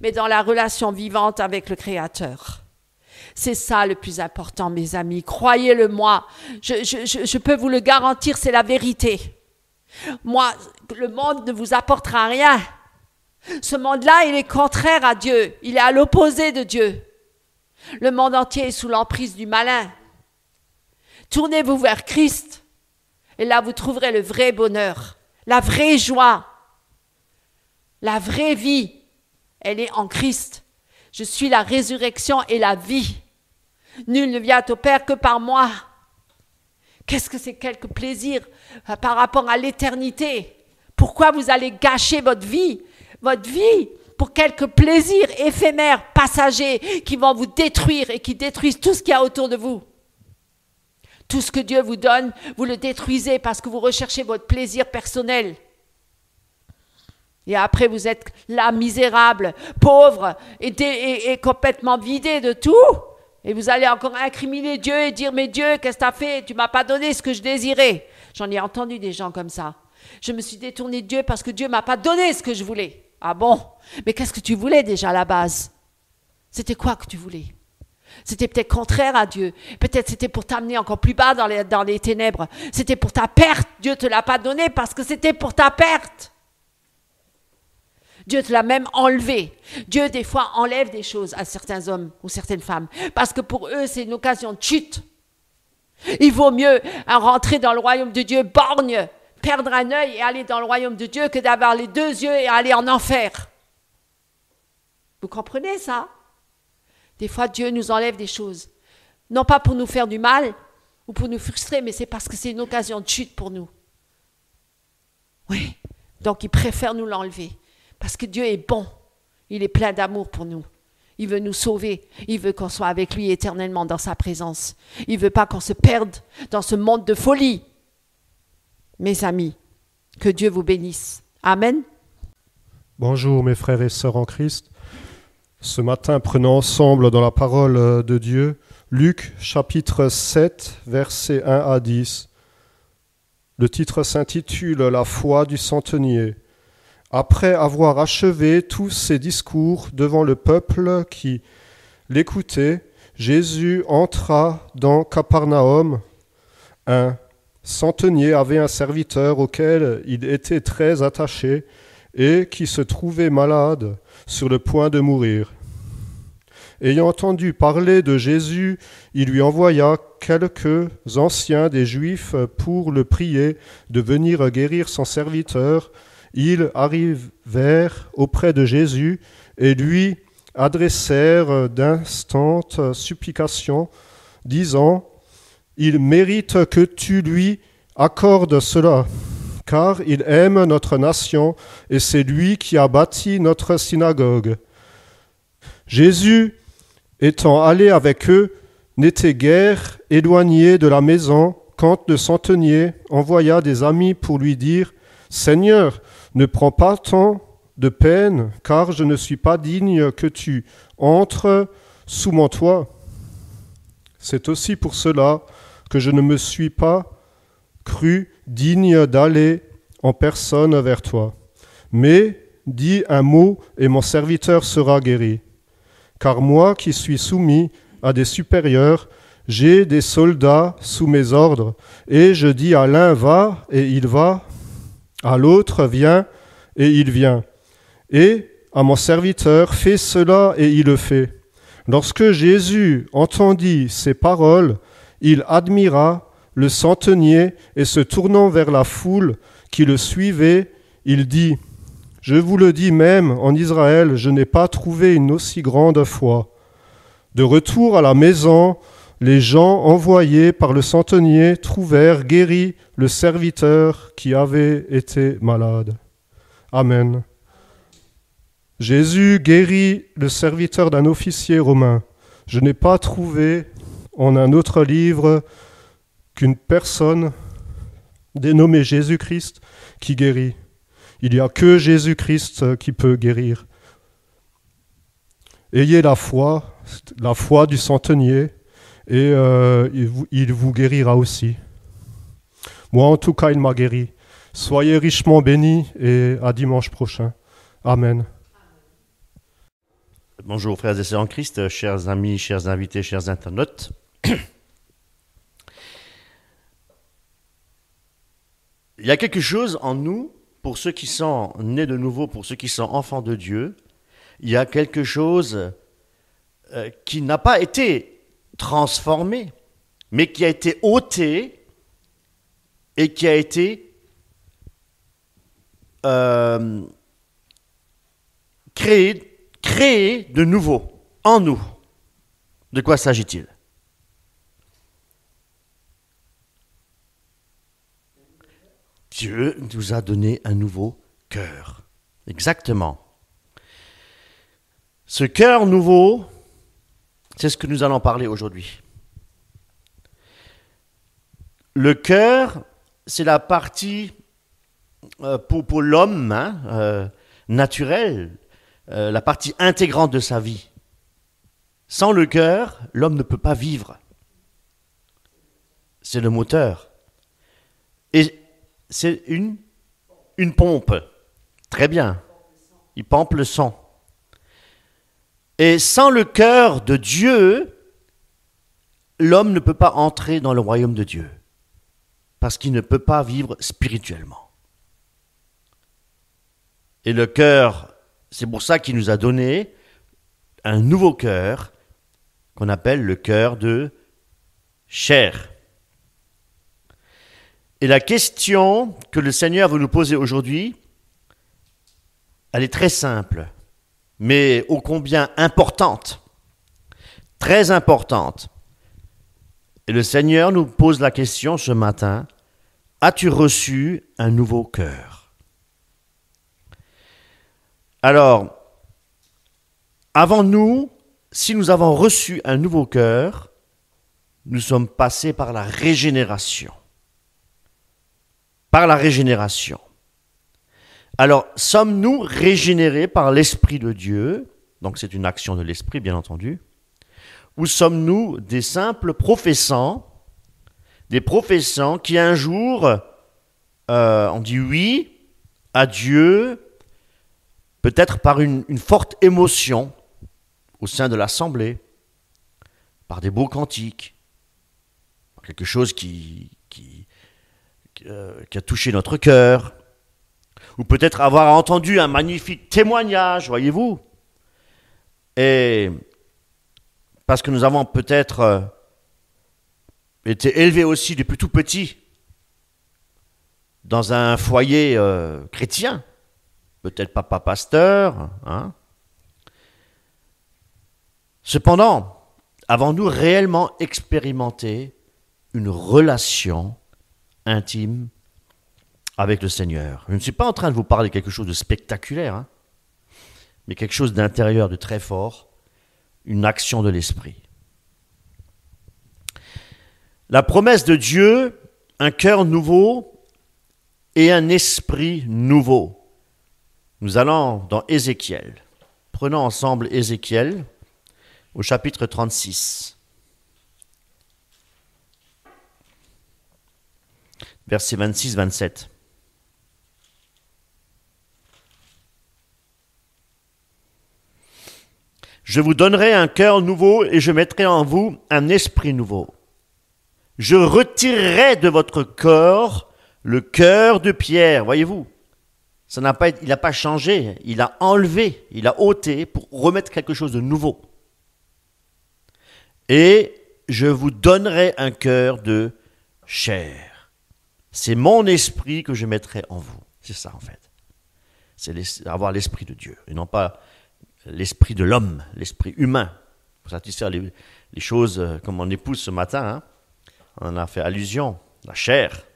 Speaker 1: mais dans la relation vivante avec le Créateur. C'est ça le plus important, mes amis. Croyez-le moi. Je peux vous le garantir, c'est la vérité. Moi, le monde ne vous apportera rien. Ce monde-là, il est contraire à Dieu. Il est à l'opposé de Dieu. Le monde entier est sous l'emprise du malin. Tournez-vous vers Christ. Et là, vous trouverez le vrai bonheur, la vraie joie, la vraie vie. Elle est en Christ. Je suis la résurrection et la vie. Nul ne vient au Père que par moi. Qu'est-ce que c'est quelques plaisirs par rapport à l'éternité? Pourquoi vous allez gâcher votre vie pour quelques plaisirs éphémères, passagers, qui vont vous détruire et qui détruisent tout ce qu'il y a autour de vous? Tout ce que Dieu vous donne, vous le détruisez parce que vous recherchez votre plaisir personnel. Et après, vous êtes là, misérable, pauvre et complètement vidé de tout. Et vous allez encore incriminer Dieu et dire, mais Dieu, qu'est-ce que tu as fait? Tu ne m'as pas donné ce que je désirais. J'en ai entendu des gens comme ça. Je me suis détournée de Dieu parce que Dieu ne m'a pas donné ce que je voulais. Ah bon? Mais qu'est-ce que tu voulais déjà à la base? C'était quoi que tu voulais? C'était peut-être contraire à Dieu. Peut-être c'était pour t'amener encore plus bas dans les ténèbres. C'était pour ta perte. Dieu ne te l'a pas donné parce que c'était pour ta perte. Dieu te l'a même enlevé. Dieu, des fois, enlève des choses à certains hommes ou certaines femmes. Parce que pour eux, c'est une occasion de chute. Il vaut mieux rentrer dans le royaume de Dieu borgne, perdre un œil et aller dans le royaume de Dieu que d'avoir les deux yeux et aller en enfer. Vous comprenez ça? Des fois, Dieu nous enlève des choses. Non pas pour nous faire du mal ou pour nous frustrer, mais c'est parce que c'est une occasion de chute pour nous. Oui, donc il préfère nous l'enlever. Parce que Dieu est bon. Il est plein d'amour pour nous. Il veut nous sauver. Il veut qu'on soit avec lui éternellement dans sa présence. Il ne veut pas qu'on se perde dans ce monde de folie. Mes amis, que Dieu vous bénisse. Amen.
Speaker 2: Bonjour mes frères et sœurs en Christ. Ce matin, prenons ensemble dans la parole de Dieu, Luc chapitre 7, versets 1 à 10. Le titre s'intitule « La foi du centenier ». Après avoir achevé tous ses discours devant le peuple qui l'écoutait, Jésus entra dans Capernaum. Un centenier avait un serviteur auquel il était très attaché et qui se trouvait malade, sur le point de mourir. Ayant entendu parler de Jésus, il lui envoya quelques anciens des Juifs pour le prier de venir guérir son serviteur. Ils arrivèrent auprès de Jésus et lui adressèrent d'instantes supplications, disant « Il mérite que tu lui accordes cela, car il aime notre nation et c'est lui qui a bâti notre synagogue. » Jésus, étant allé avec eux, n'était guère éloigné de la maison quand le centenier envoya des amis pour lui dire « Seigneur, ne prends pas tant de peine, car je ne suis pas digne que tu entres sous mon toit. C'est aussi pour cela que je ne me suis pas cru digne d'aller en personne vers toi. Mais dis un mot et mon serviteur sera guéri. Car moi qui suis soumis à des supérieurs, j'ai des soldats sous mes ordres, et je dis à l'un va, et il va, à l'autre viens, et il vient. Et à mon serviteur fais cela, et il le fait. Lorsque Jésus entendit ces paroles, il admira le centenier, et se tournant vers la foule qui le suivait, il dit « Je vous le dis même, en Israël, je n'ai pas trouvé une aussi grande foi. » De retour à la maison, les gens envoyés par le centenier trouvèrent guéri le serviteur qui avait été malade. Amen. Jésus guérit le serviteur d'un officier romain. Je n'ai pas trouvé en un autre livre qu'une personne dénommée Jésus-Christ qui guérit. Il n'y a que Jésus-Christ qui peut guérir. Ayez la foi du centenier, et il vous guérira aussi. Moi, en tout cas, il m'a guéri. Soyez richement bénis et à dimanche prochain. Amen.
Speaker 3: Bonjour frères et sœurs en Christ, chers amis, chers invités, chers internautes. Il y a quelque chose en nous, pour ceux qui sont nés de nouveau, pour ceux qui sont enfants de Dieu, il y a quelque chose qui n'a pas été transformé, mais qui a été ôté et qui a été créé de nouveau en nous. De quoi s'agit-il? Dieu nous a donné un nouveau cœur. Exactement. Ce cœur nouveau, c'est ce que nous allons parler aujourd'hui. Le cœur, c'est la partie pour l'homme naturel, la partie intégrante de sa vie. Sans le cœur, l'homme ne peut pas vivre. C'est le moteur. Et c'est une pompe. Très bien. Il pompe le sang. Et sans le cœur de Dieu, l'homme ne peut pas entrer dans le royaume de Dieu. Parce qu'il ne peut pas vivre spirituellement. Et le cœur C'est pour ça qu'il nous a donné un nouveau cœur qu'on appelle le cœur de chair. Et la question que le Seigneur veut nous poser aujourd'hui, elle est très simple, mais ô combien importante, très importante. Et le Seigneur nous pose la question ce matin, as-tu reçu un nouveau cœur? Alors, avant nous, si nous avons reçu un nouveau cœur, nous sommes passés par la régénération. Par la régénération. Alors, sommes-nous régénérés par l'Esprit de Dieu? Donc c'est une action de l'Esprit, bien entendu. Ou sommes-nous des simples professants, des professants qui un jour, on dit oui à Dieu, peut-être par une forte émotion au sein de l'assemblée, par des beaux cantiques, par quelque chose qui a touché notre cœur, ou peut-être avoir entendu un magnifique témoignage, voyez-vous. Et parce que nous avons peut-être été élevés aussi depuis tout petit dans un foyer chrétien, peut-être papa pasteur. Hein. Cependant, avons-nous réellement expérimenté une relation intime avec le Seigneur? Je ne suis pas en train de vous parler de quelque chose de spectaculaire, hein, mais quelque chose d'intérieur, de très fort, une action de l'Esprit. La promesse de Dieu, un cœur nouveau et un esprit nouveau. Nous allons dans Ézéchiel. Prenons ensemble Ézéchiel au chapitre 36. Versets 26-27. Je vous donnerai un cœur nouveau et je mettrai en vous un esprit nouveau. Je retirerai de votre corps le cœur de pierre. Voyez-vous, il n'a pas changé, il a enlevé, il a ôté pour remettre quelque chose de nouveau. Et je vous donnerai un cœur de chair. C'est mon esprit que je mettrai en vous. C'est ça en fait. C'est avoir l'esprit de Dieu et non pas l'esprit de l'homme, l'esprit humain, pour satisfaire les choses comme mon épouse ce matin, hein. On en a fait allusion, la chair.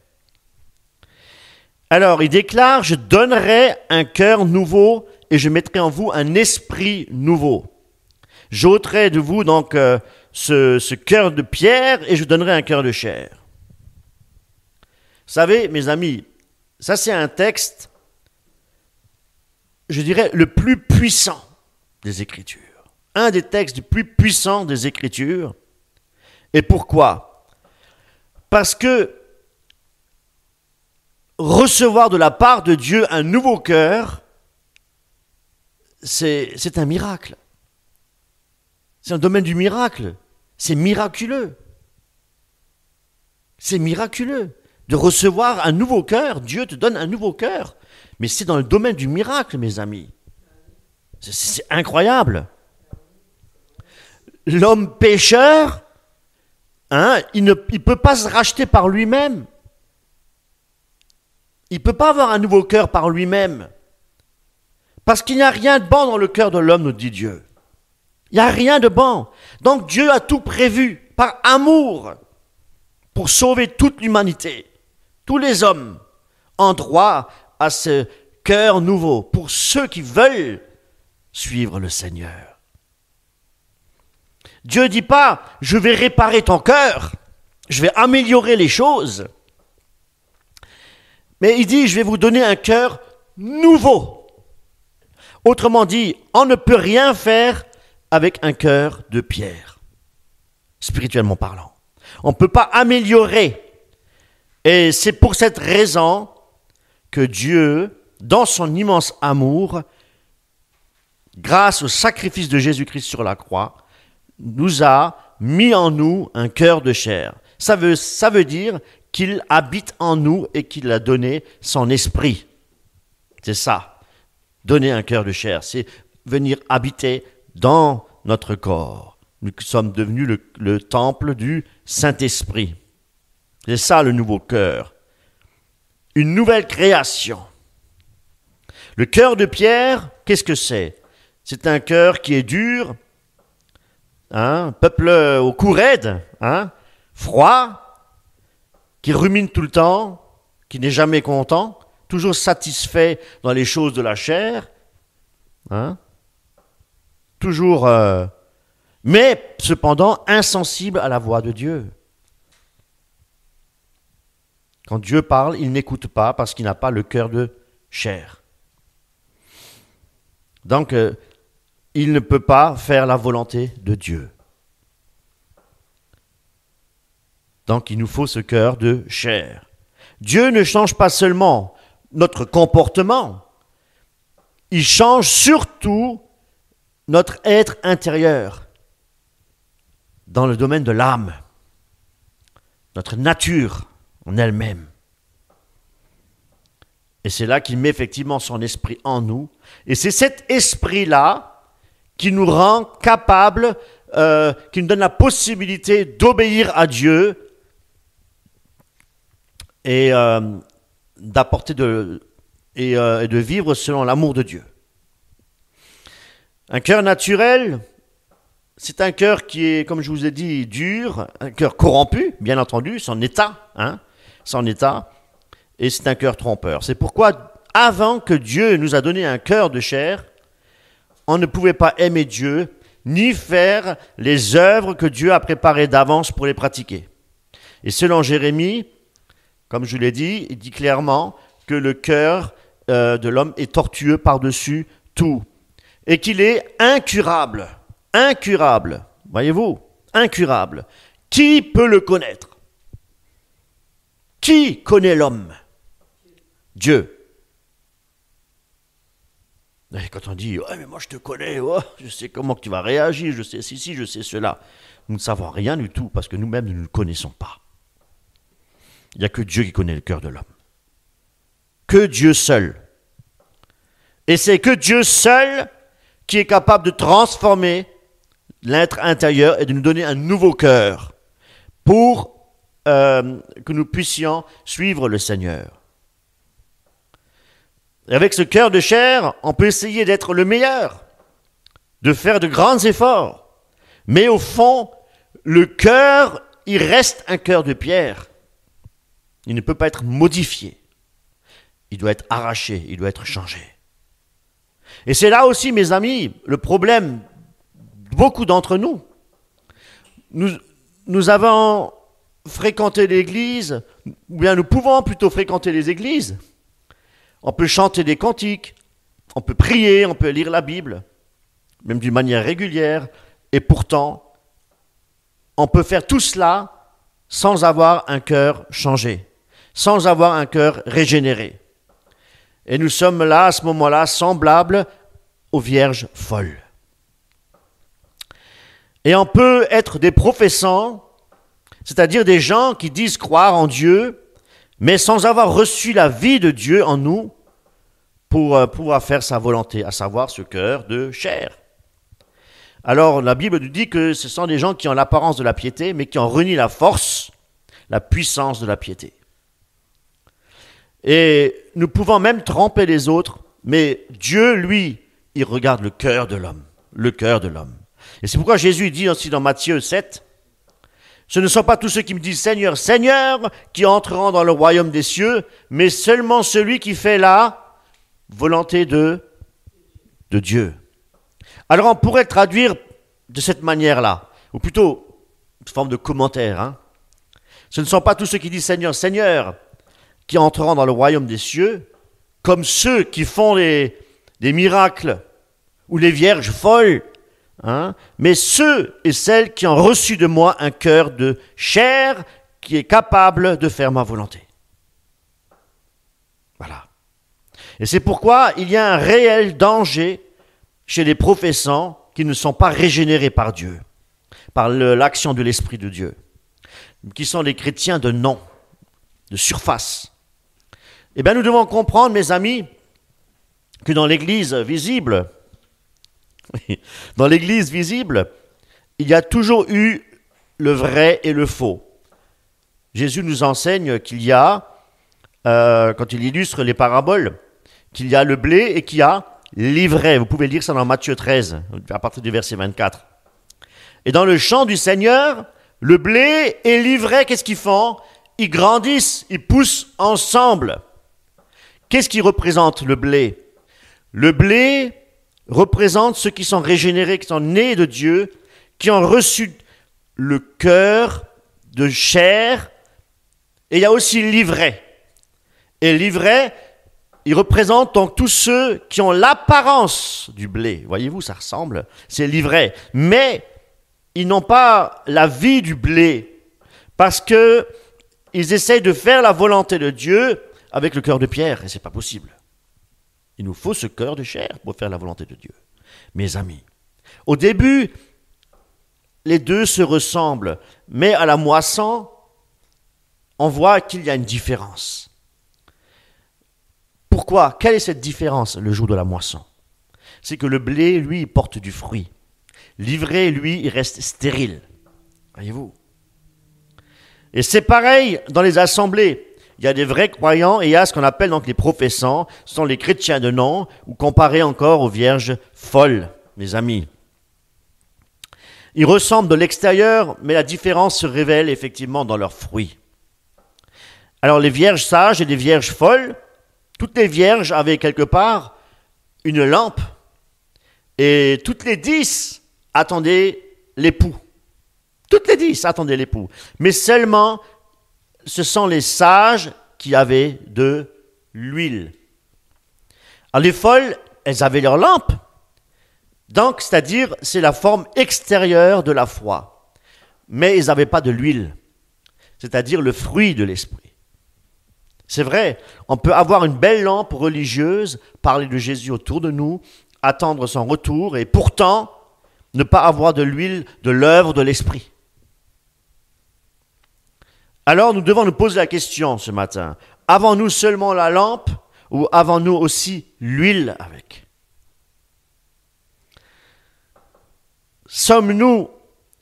Speaker 3: Alors, il déclare, je donnerai un cœur nouveau et je mettrai en vous un esprit nouveau. J'ôterai de vous donc ce cœur de pierre et je donnerai un cœur de chair. Vous savez, mes amis, ça c'est un texte, je dirais, le plus puissant des Écritures. Un des textes les plus puissants des Écritures. Et pourquoi? Parce que recevoir de la part de Dieu un nouveau cœur, c'est un miracle. C'est un domaine du miracle. C'est miraculeux. C'est miraculeux. De recevoir un nouveau cœur, Dieu te donne un nouveau cœur. Mais c'est dans le domaine du miracle, mes amis. C'est incroyable. L'homme pécheur, hein, il ne peut pas se racheter par lui-même. Il ne peut pas avoir un nouveau cœur par lui-même. Parce qu'il n'y a rien de bon dans le cœur de l'homme, nous dit Dieu. Il n'y a rien de bon. Donc Dieu a tout prévu par amour pour sauver toute l'humanité, tous les hommes, en droit à ce cœur nouveau, pour ceux qui veulent suivre le Seigneur. Dieu ne dit pas, je vais réparer ton cœur, je vais améliorer les choses. Mais il dit, je vais vous donner un cœur nouveau. Autrement dit, on ne peut rien faire avec un cœur de pierre, spirituellement parlant. On ne peut pas améliorer. Et c'est pour cette raison que Dieu, dans son immense amour, grâce au sacrifice de Jésus-Christ sur la croix, nous a mis en nous un cœur de chair. Ça veut dire qu'il habite en nous et qu'il a donné son esprit. C'est ça. donner un cœur de chair, c'est venir habiter dans notre corps. Nous sommes devenus le temple du Saint-Esprit. C'est ça le nouveau cœur. Une nouvelle création. Le cœur de pierre, qu'est-ce que c'est? C'est un cœur qui est dur, peuple au cou raide, froid, qui rumine tout le temps, qui n'est jamais content, toujours satisfait dans les choses de la chair, toujours, mais cependant insensible à la voix de Dieu. Quand Dieu parle, il n'écoute pas parce qu'il n'a pas le cœur de chair. Donc, il ne peut pas faire la volonté de Dieu. Donc, il nous faut ce cœur de chair. Dieu ne change pas seulement notre comportement, il change surtout notre être intérieur dans le domaine de l'âme, notre nature en elle-même. Et c'est là qu'il met effectivement son esprit en nous. Et c'est cet esprit-là qui nous rend capables, qui nous donne la possibilité d'obéir à Dieu et d'apporter et de vivre selon l'amour de Dieu. Un cœur naturel, c'est un cœur qui est, comme je vous ai dit, dur, un cœur corrompu, bien entendu, son état, et c'est un cœur trompeur. C'est pourquoi, avant que Dieu nous a donné un cœur de chair, on ne pouvait pas aimer Dieu, ni faire les œuvres que Dieu a préparées d'avance pour les pratiquer. Et selon Jérémie, comme je l'ai dit, il dit clairement que le cœur de l'homme est tortueux par-dessus tout, et qu'il est incurable. Incurable, voyez-vous, incurable. Qui peut le connaître? Qui connaît l'homme? Dieu. Et quand on dit, ouais, mais moi je te connais, je sais comment tu vas réagir, je sais ceci, je sais cela. Nous ne savons rien du tout parce que nous-mêmes nous ne le connaissons pas. Il n'y a que Dieu qui connaît le cœur de l'homme. Que Dieu seul. Et c'est que Dieu seul qui est capable de transformer l'être intérieur et de nous donner un nouveau cœur pour que nous puissions suivre le Seigneur. Et avec ce cœur de chair, on peut essayer d'être le meilleur, de faire de grands efforts. Mais au fond, le cœur, il reste un cœur de pierre. Il ne peut pas être modifié. Il doit être arraché, il doit être changé. Et c'est là aussi, mes amis, le problème de beaucoup d'entre nous. Nous avons fréquenté l'église, ou bien nous pouvons plutôt fréquenter les églises. On peut chanter des cantiques, on peut prier, on peut lire la Bible, même d'une manière régulière, et pourtant, on peut faire tout cela sans avoir un cœur changé, sans avoir un cœur régénéré. Et nous sommes là, à ce moment-là, semblables aux vierges folles. Et on peut être des professants, c'est-à-dire des gens qui disent croire en Dieu, mais sans avoir reçu la vie de Dieu en nous pour pouvoir faire sa volonté, à savoir ce cœur de chair. Alors la Bible nous dit que ce sont des gens qui ont l'apparence de la piété, mais qui ont renié la force, la puissance de la piété. Et nous pouvons même tromper les autres, mais Dieu, lui, il regarde le cœur de l'homme, le cœur de l'homme. Et c'est pourquoi Jésus dit aussi dans Matthieu 7, « Ce ne sont pas tous ceux qui me disent Seigneur, Seigneur, qui entreront dans le royaume des cieux, mais seulement celui qui fait la volonté de Dieu. » Alors on pourrait traduire de cette manière-là, ou plutôt sous forme de commentaire. Ce ne sont pas tous ceux qui disent Seigneur, Seigneur, qui entreront dans le royaume des cieux, comme ceux qui font des miracles ou les vierges folles, mais ceux et celles qui ont reçu de moi un cœur de chair qui est capable de faire ma volonté. Voilà. Et c'est pourquoi il y a un réel danger chez les professants qui ne sont pas régénérés par Dieu, par l'action de l'Esprit de Dieu, qui sont les chrétiens de nom, de surface. Eh bien, nous devons comprendre, mes amis, que dans l'Église visible, dans l'Église visible, il y a toujours eu le vrai et le faux. Jésus nous enseigne qu'il y a, quand il illustre les paraboles, qu'il y a le blé et qu'il y a l'ivraie. Vous pouvez lire ça dans Matthieu 13, à partir du verset 24. Et dans le champ du Seigneur, le blé et l'ivraie, qu'est-ce qu'ils font? Ils grandissent, ils poussent ensemble. Qu'est-ce qui représente le blé? Le blé représente ceux qui sont régénérés, qui sont nés de Dieu, qui ont reçu le cœur de chair. Et il y a aussi l'ivraie. Et l'ivraie, il représente donc tous ceux qui ont l'apparence du blé. Voyez-vous, ça ressemble, c'est l'ivraie. Mais ils n'ont pas la vie du blé parce que ils essayent de faire la volonté de Dieu avec le cœur de pierre, et ce n'est pas possible. Il nous faut ce cœur de chair pour faire la volonté de Dieu. Mes amis, au début, les deux se ressemblent, mais à la moisson, on voit qu'il y a une différence. Pourquoi? Quelle est cette différence le jour de la moisson? C'est que le blé, lui, il porte du fruit. L'ivraie, lui, il reste stérile. Voyez-vous? Et c'est pareil dans les assemblées. Il y a des vrais croyants et il y a ce qu'on appelle donc les professants. Ce sont les chrétiens de nom, ou comparés encore aux vierges folles, mes amis. Ils ressemblent de l'extérieur, mais la différence se révèle effectivement dans leurs fruits. Alors les vierges sages et les vierges folles, toutes les vierges avaient quelque part une lampe et toutes les 10 attendaient l'époux. Toutes les 10 attendaient l'époux. Mais seulement, ce sont les sages qui avaient de l'huile. Alors les folles, elles avaient leur lampe. Donc, c'est-à-dire, c'est la forme extérieure de la foi. Mais ils n'avaient pas de l'huile, c'est-à-dire le fruit de l'esprit. C'est vrai, on peut avoir une belle lampe religieuse, parler de Jésus autour de nous, attendre son retour, et pourtant ne pas avoir de l'huile de l'œuvre de l'esprit. Alors nous devons nous poser la question ce matin, avons-nous seulement la lampe ou avons-nous aussi l'huile avec? Sommes-nous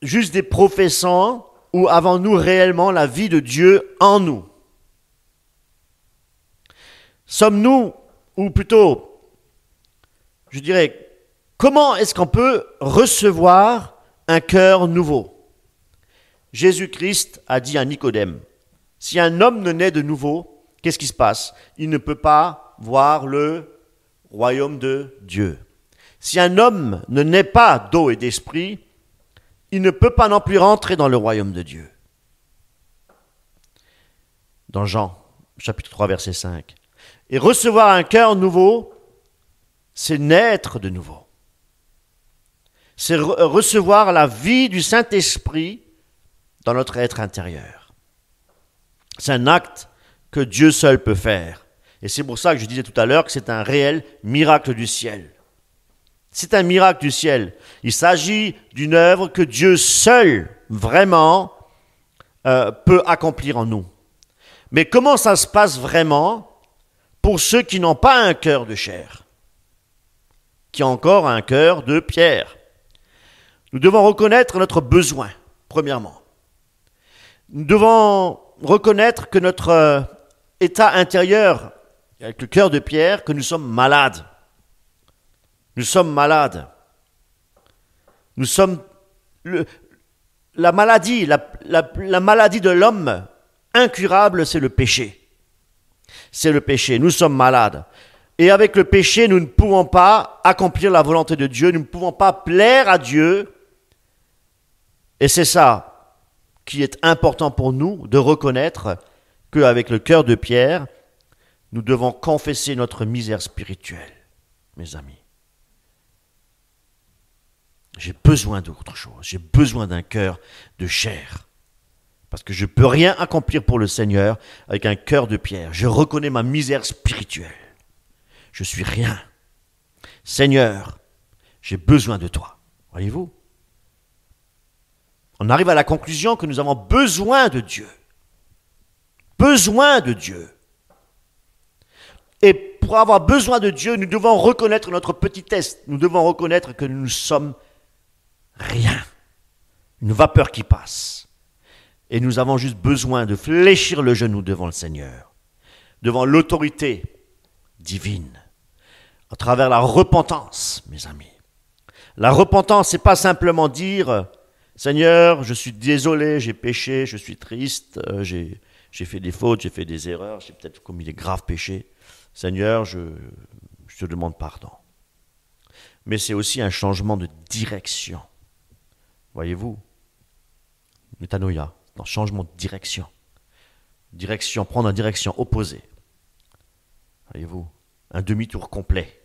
Speaker 3: juste des professants ou avons-nous réellement la vie de Dieu en nous? Sommes-nous, ou plutôt, je dirais, comment est-ce qu'on peut recevoir un cœur nouveau? Jésus-Christ a dit à Nicodème, si un homme ne naît de nouveau, qu'est-ce qui se passe? Il ne peut pas voir le royaume de Dieu. Si un homme ne naît pas d'eau et d'esprit, il ne peut pas non plus rentrer dans le royaume de Dieu. Dans Jean, chapitre 3, verset 5. Et recevoir un cœur nouveau, c'est naître de nouveau. C'est recevoir la vie du Saint-Esprit dans notre être intérieur. C'est un acte que Dieu seul peut faire. Et c'est pour ça que je disais tout à l'heure que c'est un réel miracle du ciel. C'est un miracle du ciel. Il s'agit d'une œuvre que Dieu seul, vraiment, peut accomplir en nous. Mais comment ça se passe vraiment pour ceux qui n'ont pas un cœur de chair, qui ont encore un cœur de pierre? Nous devons reconnaître notre besoin, premièrement. Nous devons reconnaître que notre état intérieur, avec le cœur de pierre, que nous sommes malades. Nous sommes malades. Nous sommes... La maladie de l'homme incurable, c'est le péché. C'est le péché. Nous sommes malades. Et avec le péché, nous ne pouvons pas accomplir la volonté de Dieu. Nous ne pouvons pas plaire à Dieu. Et c'est ça qui est important pour nous, de reconnaître qu'avec le cœur de pierre, nous devons confesser notre misère spirituelle, mes amis. J'ai besoin d'autre chose. J'ai besoin d'un cœur de chair. Parce que je ne peux rien accomplir pour le Seigneur avec un cœur de pierre. Je reconnais ma misère spirituelle. Je suis rien. Seigneur, j'ai besoin de toi. Voyez-vous? On arrive à la conclusion que nous avons besoin de Dieu. Besoin de Dieu. Et pour avoir besoin de Dieu, nous devons reconnaître notre petitesse. Nous devons reconnaître que nous ne sommes rien. Une vapeur qui passe. Et nous avons juste besoin de fléchir le genou devant le Seigneur, devant l'autorité divine, à travers la repentance, mes amis. La repentance, ce n'est pas simplement dire « Seigneur, je suis désolé, j'ai péché, je suis triste, j'ai fait des fautes, j'ai fait des erreurs, j'ai peut-être commis des graves péchés. Seigneur, je te demande pardon. » Mais c'est aussi un changement de direction. Voyez-vous, métanoïa, un changement de direction. Direction, prendre une direction opposée. Voyez-vous, un demi-tour complet.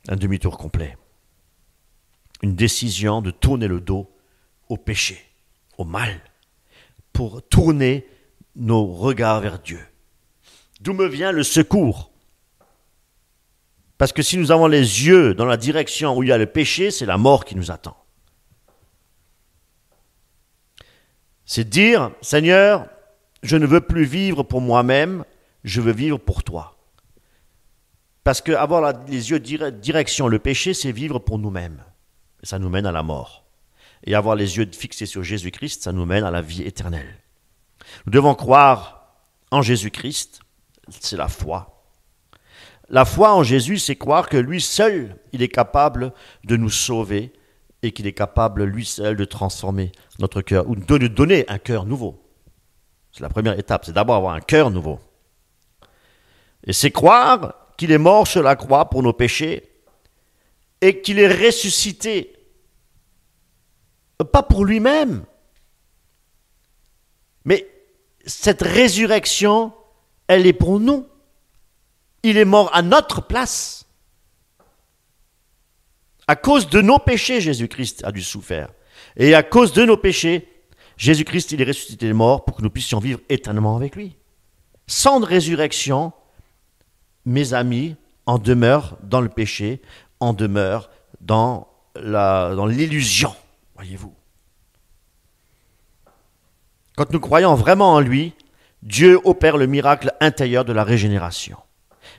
Speaker 3: Un demi-tour complet. Une décision de tourner le dos au péché, au mal, pour tourner nos regards vers Dieu. D'où me vient le secours? Parce que si nous avons les yeux dans la direction où il y a le péché, c'est la mort qui nous attend. C'est dire, Seigneur, je ne veux plus vivre pour moi-même, je veux vivre pour toi. Parce qu'avoir les yeux direction le péché, c'est vivre pour nous-mêmes. Et ça nous mène à la mort. Et avoir les yeux fixés sur Jésus-Christ, ça nous mène à la vie éternelle. Nous devons croire en Jésus-Christ, c'est la foi. La foi en Jésus, c'est croire que lui seul, il est capable de nous sauver et qu'il est capable, lui seul, de transformer notre cœur ou de nous donner un cœur nouveau. C'est la première étape, c'est d'abord avoir un cœur nouveau. Et c'est croire qu'il est mort sur la croix pour nos péchés et qu'il est ressuscité, pas pour lui-même, mais cette résurrection, elle est pour nous. Il est mort à notre place. À cause de nos péchés, Jésus-Christ a dû souffrir. Et à cause de nos péchés, Jésus-Christ, il est ressuscité des morts pour que nous puissions vivre éternellement avec lui. Sans résurrection, mes amis, on demeure dans le péché, on demeure dans l'illusion, voyez-vous. Quand nous croyons vraiment en lui, Dieu opère le miracle intérieur de la régénération.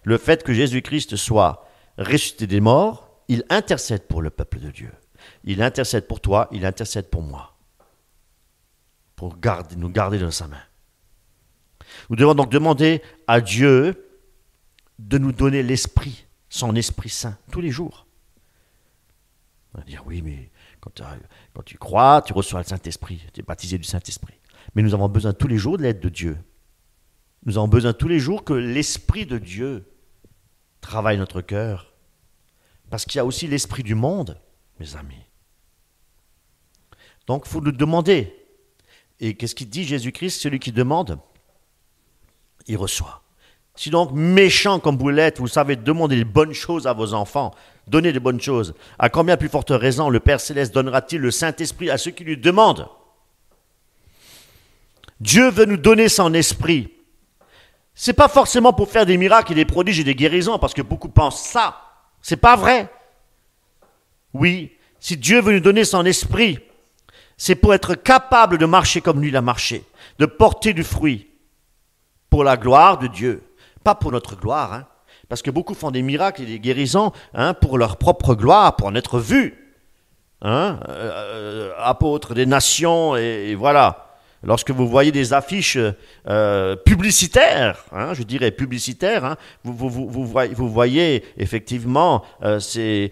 Speaker 3: Le fait que Jésus-Christ soit ressuscité des morts, il intercède pour le peuple de Dieu. Il intercède pour toi, il intercède pour moi. Pour nous garder dans sa main. Nous devons donc demander à Dieu de nous donner l'Esprit, son Esprit Saint, tous les jours. On va dire, oui, mais quand tu crois, tu reçois le Saint-Esprit, tu es baptisé du Saint-Esprit. Mais nous avons besoin tous les jours de l'aide de Dieu. Nous avons besoin tous les jours que l'Esprit de Dieu travaille notre cœur. Parce qu'il y a aussi l'esprit du monde, mes amis. Donc, il faut nous demander. Et qu'est-ce qu'il dit Jésus-Christ? Celui qui demande, il reçoit. Si donc, méchant comme vous l'êtes, vous savez demander des bonnes choses à vos enfants, donner des bonnes choses, à combien plus forte raison le Père Céleste donnera-t-il le Saint-Esprit à ceux qui lui demandent? Dieu veut nous donner son esprit. Ce n'est pas forcément pour faire des miracles et des prodiges et des guérisons, parce que beaucoup pensent ça. C'est pas vrai. Oui, si Dieu veut nous donner son esprit, c'est pour être capable de marcher comme lui l'a marché, de porter du fruit pour la gloire de Dieu, pas pour notre gloire, hein, parce que beaucoup font des miracles et des guérisons pour leur propre gloire, pour en être vus, apôtres des nations, et voilà. Lorsque vous voyez des affiches publicitaires, je dirais publicitaires, vous voyez effectivement ces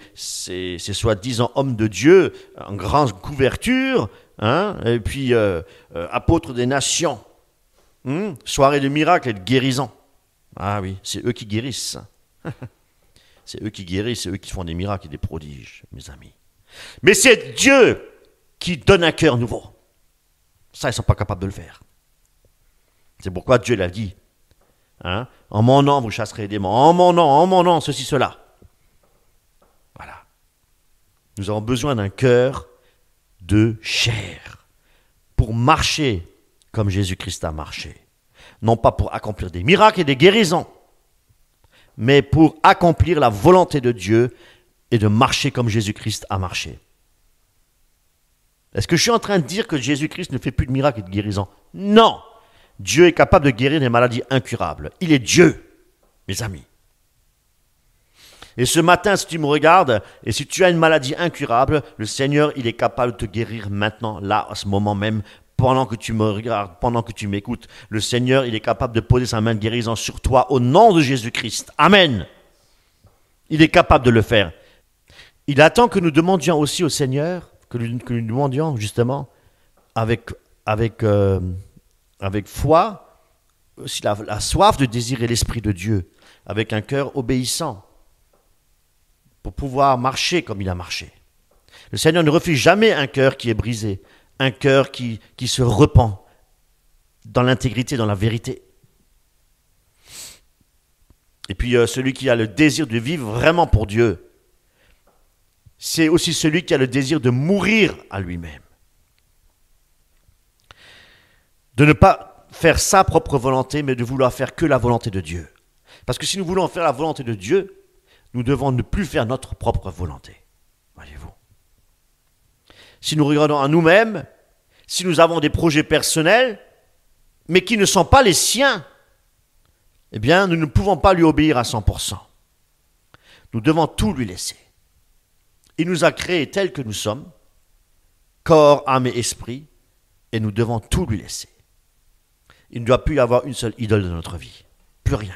Speaker 3: soi-disant hommes de Dieu en grande couverture, et puis apôtres des nations, soirée de miracles et de guérison. Ah oui, c'est eux qui guérissent. C'est eux qui guérissent, c'est eux qui font des miracles et des prodiges, mes amis. Mais c'est Dieu qui donne un cœur nouveau. Ça, ils ne sont pas capables de le faire. C'est pourquoi Dieu l'a dit. En mon nom, vous chasserez les démons. En mon nom, ceci, cela. Voilà. Nous avons besoin d'un cœur de chair pour marcher comme Jésus-Christ a marché. Non pas pour accomplir des miracles et des guérisons, mais pour accomplir la volonté de Dieu et de marcher comme Jésus-Christ a marché. Est-ce que je suis en train de dire que Jésus-Christ ne fait plus de miracles et de guérisons? Non! Dieu est capable de guérir des maladies incurables. Il est Dieu, mes amis. Et ce matin, si tu me regardes, et si tu as une maladie incurable, le Seigneur, il est capable de te guérir maintenant, là, à ce moment même, pendant que tu me regardes, pendant que tu m'écoutes. Le Seigneur, il est capable de poser sa main de guérison sur toi au nom de Jésus-Christ. Amen. Il est capable de le faire. Il attend que nous demandions aussi au Seigneur, que nous demandions justement avec foi, aussi la soif de désirer l'Esprit de Dieu, avec un cœur obéissant, pour pouvoir marcher comme il a marché. Le Seigneur ne refuse jamais un cœur qui est brisé, un cœur qui se repent dans l'intégrité, dans la vérité. Et puis celui qui a le désir de vivre vraiment pour Dieu, c'est aussi celui qui a le désir de mourir à lui-même. De ne pas faire sa propre volonté, mais de vouloir faire que la volonté de Dieu. Parce que si nous voulons faire la volonté de Dieu, nous devons ne plus faire notre propre volonté. Voyez-vous. Si nous regardons à nous-mêmes, si nous avons des projets personnels, mais qui ne sont pas les siens, eh bien, nous ne pouvons pas lui obéir à 100%. Nous devons tout lui laisser. Il nous a créés tels que nous sommes, corps, âme et esprit, et nous devons tout lui laisser. Il ne doit plus y avoir une seule idole dans notre vie. Plus rien.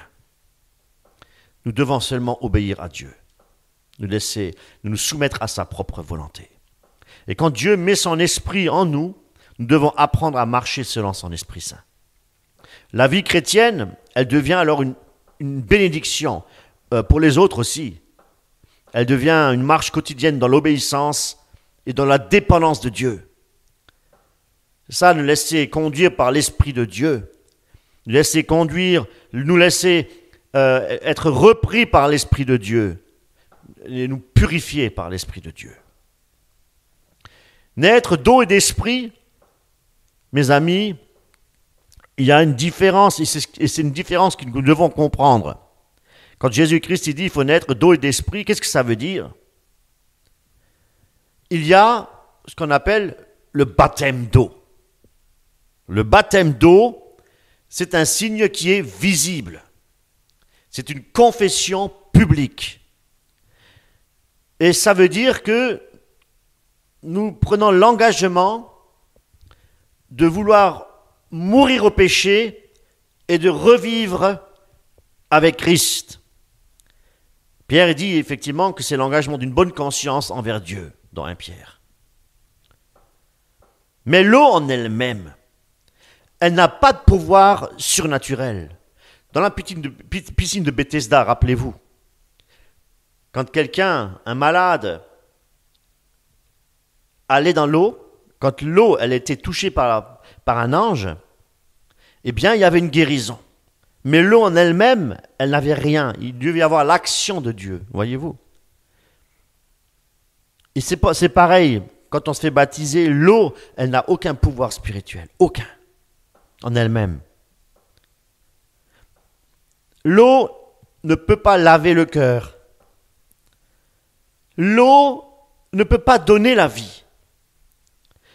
Speaker 3: Nous devons seulement obéir à Dieu. Nous soumettre à sa propre volonté. Et quand Dieu met son esprit en nous, nous devons apprendre à marcher selon son Esprit Saint. La vie chrétienne, elle devient alors une bénédiction pour les autres aussi. Elle devient une marche quotidienne dans l'obéissance et dans la dépendance de Dieu. Ça, nous laisser conduire par l'Esprit de Dieu, nous laisser être repris par l'Esprit de Dieu et nous purifier par l'Esprit de Dieu. Naître d'eau et d'esprit, mes amis, il y a une différence, et c'est une différence que nous devons comprendre. Quand Jésus-Christ dit qu'il faut naître d'eau et d'esprit, qu'est-ce que ça veut dire? Il y a ce qu'on appelle le baptême d'eau. Le baptême d'eau, c'est un signe qui est visible. C'est une confession publique. Et ça veut dire que nous prenons l'engagement de vouloir mourir au péché et de revivre avec Christ. Pierre dit effectivement que c'est l'engagement d'une bonne conscience envers Dieu, dans 1 Pierre. Mais l'eau en elle-même, elle n'a pas de pouvoir surnaturel. Dans la piscine de Bethesda, rappelez-vous, quand quelqu'un, un malade, allait dans l'eau, quand l'eau elle était touchée par un ange, eh bien il y avait une guérison. Mais l'eau en elle-même, elle n'avait rien. Il devait y avoir l'action de Dieu, voyez-vous. Et c'est pareil, quand on se fait baptiser, l'eau, elle n'a aucun pouvoir spirituel, aucun, en elle-même. L'eau ne peut pas laver le cœur. L'eau ne peut pas donner la vie.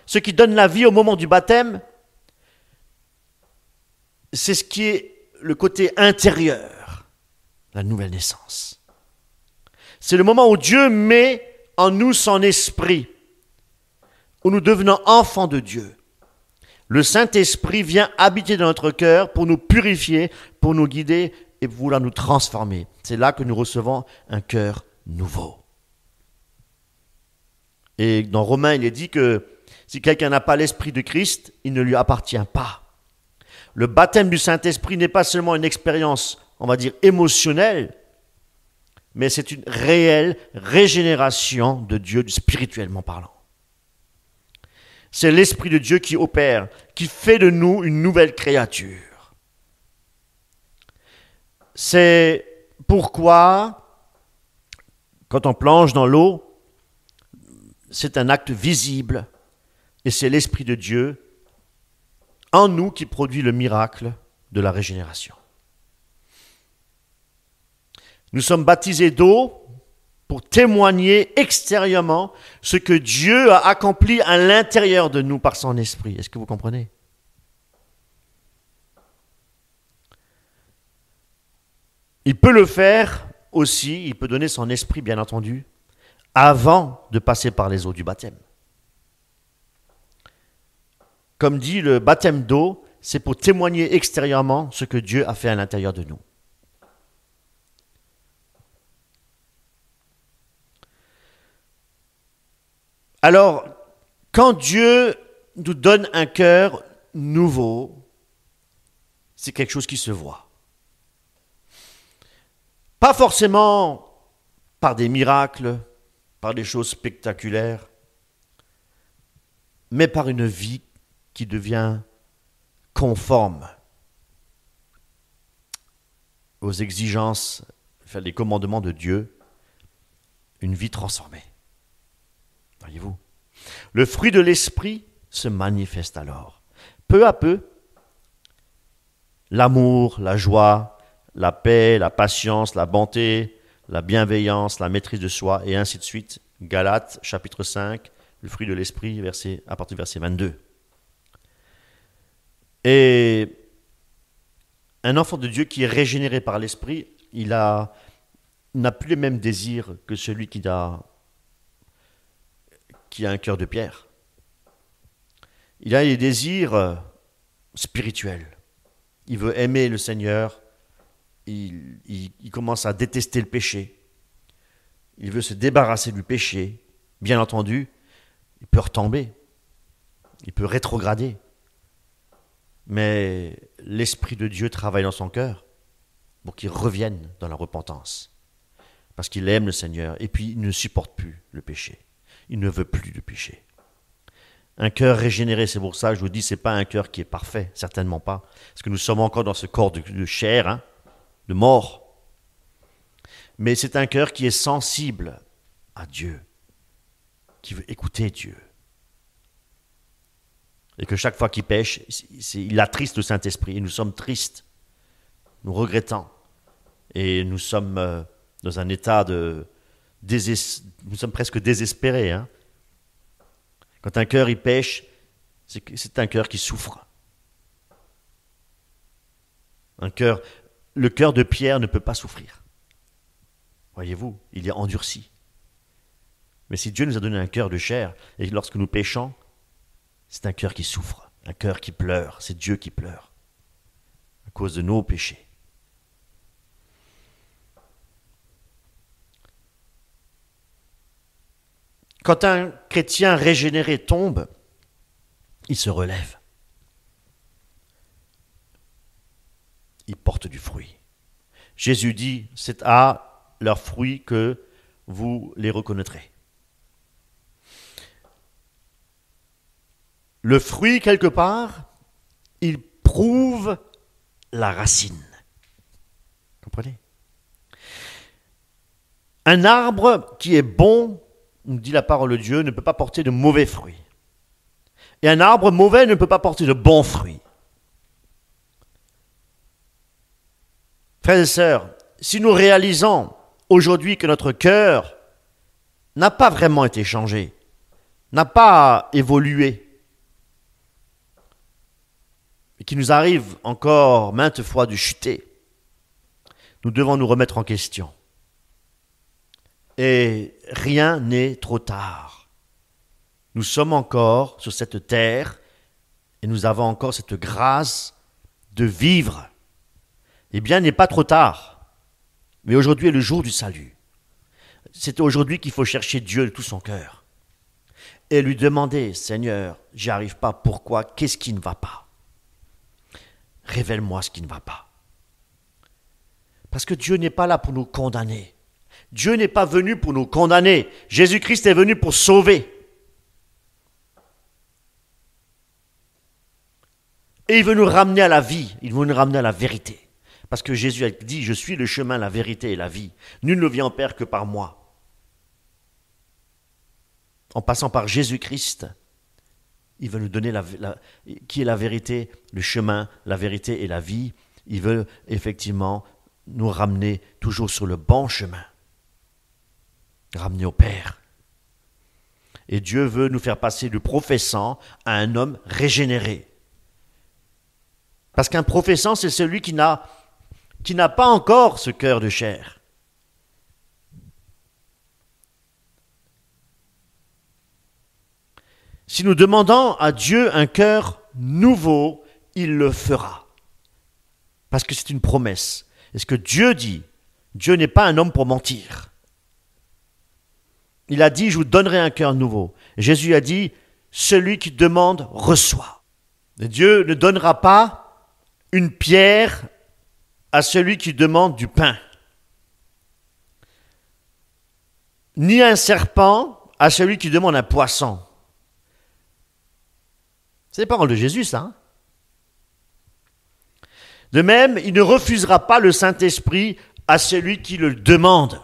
Speaker 3: Ce qui donne la vie au moment du baptême, c'est ce qui est le côté intérieur, la nouvelle naissance. C'est le moment où Dieu met en nous son esprit, où nous devenons enfants de Dieu. Le Saint-Esprit vient habiter dans notre cœur pour nous purifier, pour nous guider et pour vouloir nous transformer. C'est là que nous recevons un cœur nouveau. Et dans Romains, il est dit que si quelqu'un n'a pas l'Esprit de Christ, il ne lui appartient pas. Le baptême du Saint-Esprit n'est pas seulement une expérience, on va dire, émotionnelle, mais c'est une réelle régénération de Dieu, spirituellement parlant. C'est l'Esprit de Dieu qui opère, qui fait de nous une nouvelle créature. C'est pourquoi, quand on plonge dans l'eau, c'est un acte visible, et c'est l'Esprit de Dieu en nous qui produit le miracle de la régénération. Nous sommes baptisés d'eau pour témoigner extérieurement ce que Dieu a accompli à l'intérieur de nous par son esprit. Est-ce que vous comprenez? Il peut le faire aussi, il peut donner son esprit, bien entendu, avant de passer par les eaux du baptême. Comme dit le baptême d'eau, c'est pour témoigner extérieurement ce que Dieu a fait à l'intérieur de nous. Alors, quand Dieu nous donne un cœur nouveau, c'est quelque chose qui se voit. Pas forcément par des miracles, par des choses spectaculaires, mais par une vie qui devient conforme aux exigences, les commandements de Dieu, une vie transformée. Voyez-vous, le fruit de l'esprit se manifeste alors. Peu à peu, l'amour, la joie, la paix, la patience, la bonté, la bienveillance, la maîtrise de soi, et ainsi de suite. Galates, chapitre 5, le fruit de l'esprit, à partir du verset 22. Et un enfant de Dieu qui est régénéré par l'esprit, il n'a plus les mêmes désirs que celui qui a un cœur de pierre. Il a les désirs spirituels. Il veut aimer le Seigneur. Il commence à détester le péché. Il veut se débarrasser du péché. Bien entendu, il peut retomber. Il peut rétrograder. Mais l'Esprit de Dieu travaille dans son cœur pour qu'il revienne dans la repentance. Parce qu'il aime le Seigneur et puis il ne supporte plus le péché. Il ne veut plus de péché. Un cœur régénéré, c'est pour ça que je vous dis, ce n'est pas un cœur qui est parfait, certainement pas. Parce que nous sommes encore dans ce corps de chair, de mort. Mais c'est un cœur qui est sensible à Dieu, qui veut écouter Dieu. Et que chaque fois qu'il pêche, il attriste le Saint-Esprit. Et nous sommes tristes, nous regrettons. Et nous sommes dans un état nous sommes presque désespérés. Quand un cœur y pêche, c'est un cœur qui souffre. Le cœur de pierre ne peut pas souffrir. Voyez-vous, il est endurci. Mais si Dieu nous a donné un cœur de chair, et lorsque nous péchons, c'est un cœur qui souffre, un cœur qui pleure, c'est Dieu qui pleure, à cause de nos péchés. Quand un chrétien régénéré tombe, il se relève. Il porte du fruit. Jésus dit, c'est à leurs fruits que vous les reconnaîtrez. Le fruit, quelque part, il prouve la racine. Comprenez? Un arbre qui est bon, nous dit la parole de Dieu, ne peut pas porter de mauvais fruits. Et un arbre mauvais ne peut pas porter de bons fruits. Frères et sœurs, si nous réalisons aujourd'hui que notre cœur n'a pas vraiment été changé, n'a pas évolué, et qu'il nous arrive encore maintes fois de chuter, nous devons nous remettre en question. Et rien n'est trop tard. Nous sommes encore sur cette terre et nous avons encore cette grâce de vivre. Eh bien, il n'est pas trop tard. Mais aujourd'hui est le jour du salut. C'est aujourd'hui qu'il faut chercher Dieu de tout son cœur et lui demander, Seigneur, j'y arrive pas, pourquoi, qu'est-ce qui ne va pas? Révèle-moi ce qui ne va pas. Parce que Dieu n'est pas là pour nous condamner. Dieu n'est pas venu pour nous condamner. Jésus-Christ est venu pour sauver. Et il veut nous ramener à la vie. Il veut nous ramener à la vérité. Parce que Jésus a dit, je suis le chemin, la vérité et la vie. Nul ne vient au Père que par moi. En passant par Jésus-Christ, il veut nous donner qui est la vérité, le chemin, la vérité et la vie. Il veut effectivement nous ramener toujours sur le bon chemin. Ramener au Père. Et Dieu veut nous faire passer du professant à un homme régénéré. Parce qu'un professant, c'est celui qui n'a pas encore ce cœur de chair. Si nous demandons à Dieu un cœur nouveau, il le fera. Parce que c'est une promesse. Et ce que Dieu dit, Dieu n'est pas un homme pour mentir. Il a dit, je vous donnerai un cœur nouveau. Et Jésus a dit, celui qui demande, reçoit. Et Dieu ne donnera pas une pierre à celui qui demande du pain. Ni un serpent à celui qui demande un poisson. C'est les paroles de Jésus, ça. Hein? De même, il ne refusera pas le Saint-Esprit à celui qui le demande.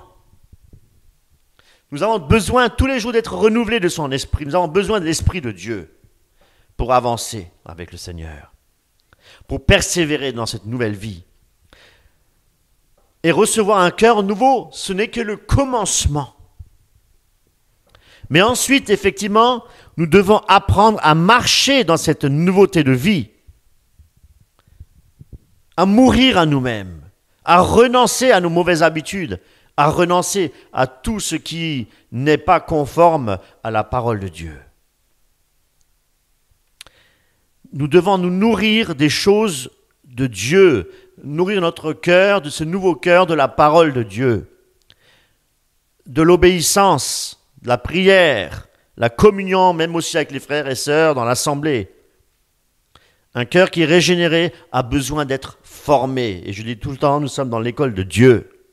Speaker 3: Nous avons besoin tous les jours d'être renouvelés de son esprit. Nous avons besoin de l'Esprit de Dieu pour avancer avec le Seigneur, pour persévérer dans cette nouvelle vie. Et recevoir un cœur nouveau, ce n'est que le commencement. Mais ensuite, effectivement, nous devons apprendre à marcher dans cette nouveauté de vie, à mourir à nous-mêmes, à renoncer à nos mauvaises habitudes, à renoncer à tout ce qui n'est pas conforme à la parole de Dieu. Nous devons nous nourrir des choses de Dieu, nourrir notre cœur de ce nouveau cœur de la parole de Dieu, de l'obéissance, de la prière, la communion, même aussi avec les frères et sœurs dans l'assemblée. Un cœur qui est régénéré a besoin d'être formé. Et je dis tout le temps, nous sommes dans l'école de Dieu.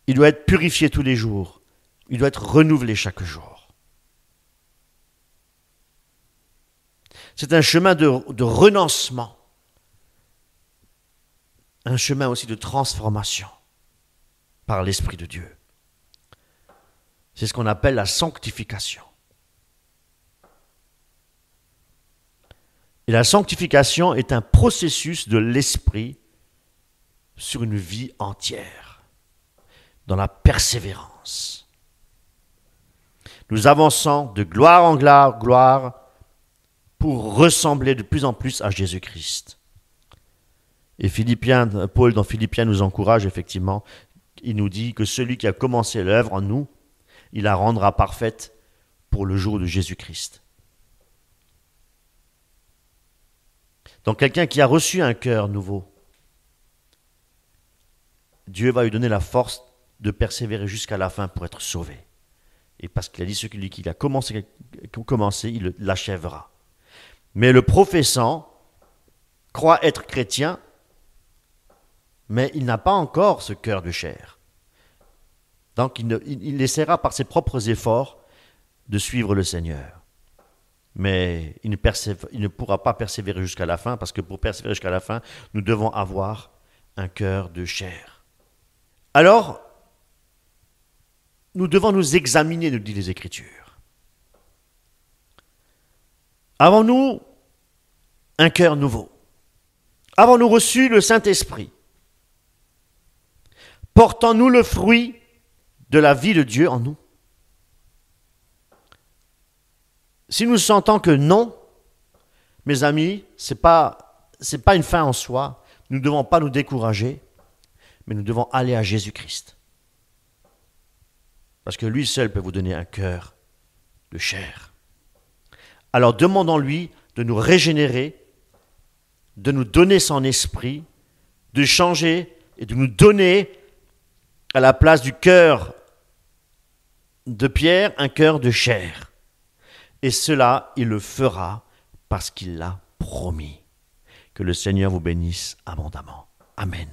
Speaker 3: Il doit être purifié tous les jours. Il doit être renouvelé chaque jour. C'est un chemin de renoncement. Un chemin aussi de transformation par l'Esprit de Dieu. C'est ce qu'on appelle la sanctification. Et la sanctification est un processus de l'Esprit sur une vie entière, dans la persévérance. Nous avançons de gloire en gloire pour ressembler de plus en plus à Jésus-Christ. Et Paul dans Philippiens nous encourage effectivement, il nous dit que celui qui a commencé l'œuvre en nous, il la rendra parfaite pour le jour de Jésus-Christ. Donc quelqu'un qui a reçu un cœur nouveau, Dieu va lui donner la force de persévérer jusqu'à la fin pour être sauvé. Et parce qu'il a dit celui qui a commencé, il l'achèvera. Mais le professant croit être chrétien, mais il n'a pas encore ce cœur de chair. Donc il essaiera par ses propres efforts de suivre le Seigneur. Mais il ne pourra pas persévérer jusqu'à la fin, parce que pour persévérer jusqu'à la fin, nous devons avoir un cœur de chair. Alors, nous devons nous examiner, nous disent les Écritures. Avons-nous un cœur nouveau? Avons-nous reçu le Saint-Esprit? Portons-nous le fruit de la vie de Dieu en nous? Si nous sentons que non, mes amis, ce n'est pas une fin en soi, nous ne devons pas nous décourager, mais nous devons aller à Jésus-Christ. Parce que lui seul peut vous donner un cœur de chair. Alors demandons-lui de nous régénérer, de nous donner son esprit, de changer et de nous donner à la place du cœur de pierre un cœur de chair. Et cela, il le fera parce qu'il l'a promis. Que le Seigneur vous bénisse abondamment. Amen.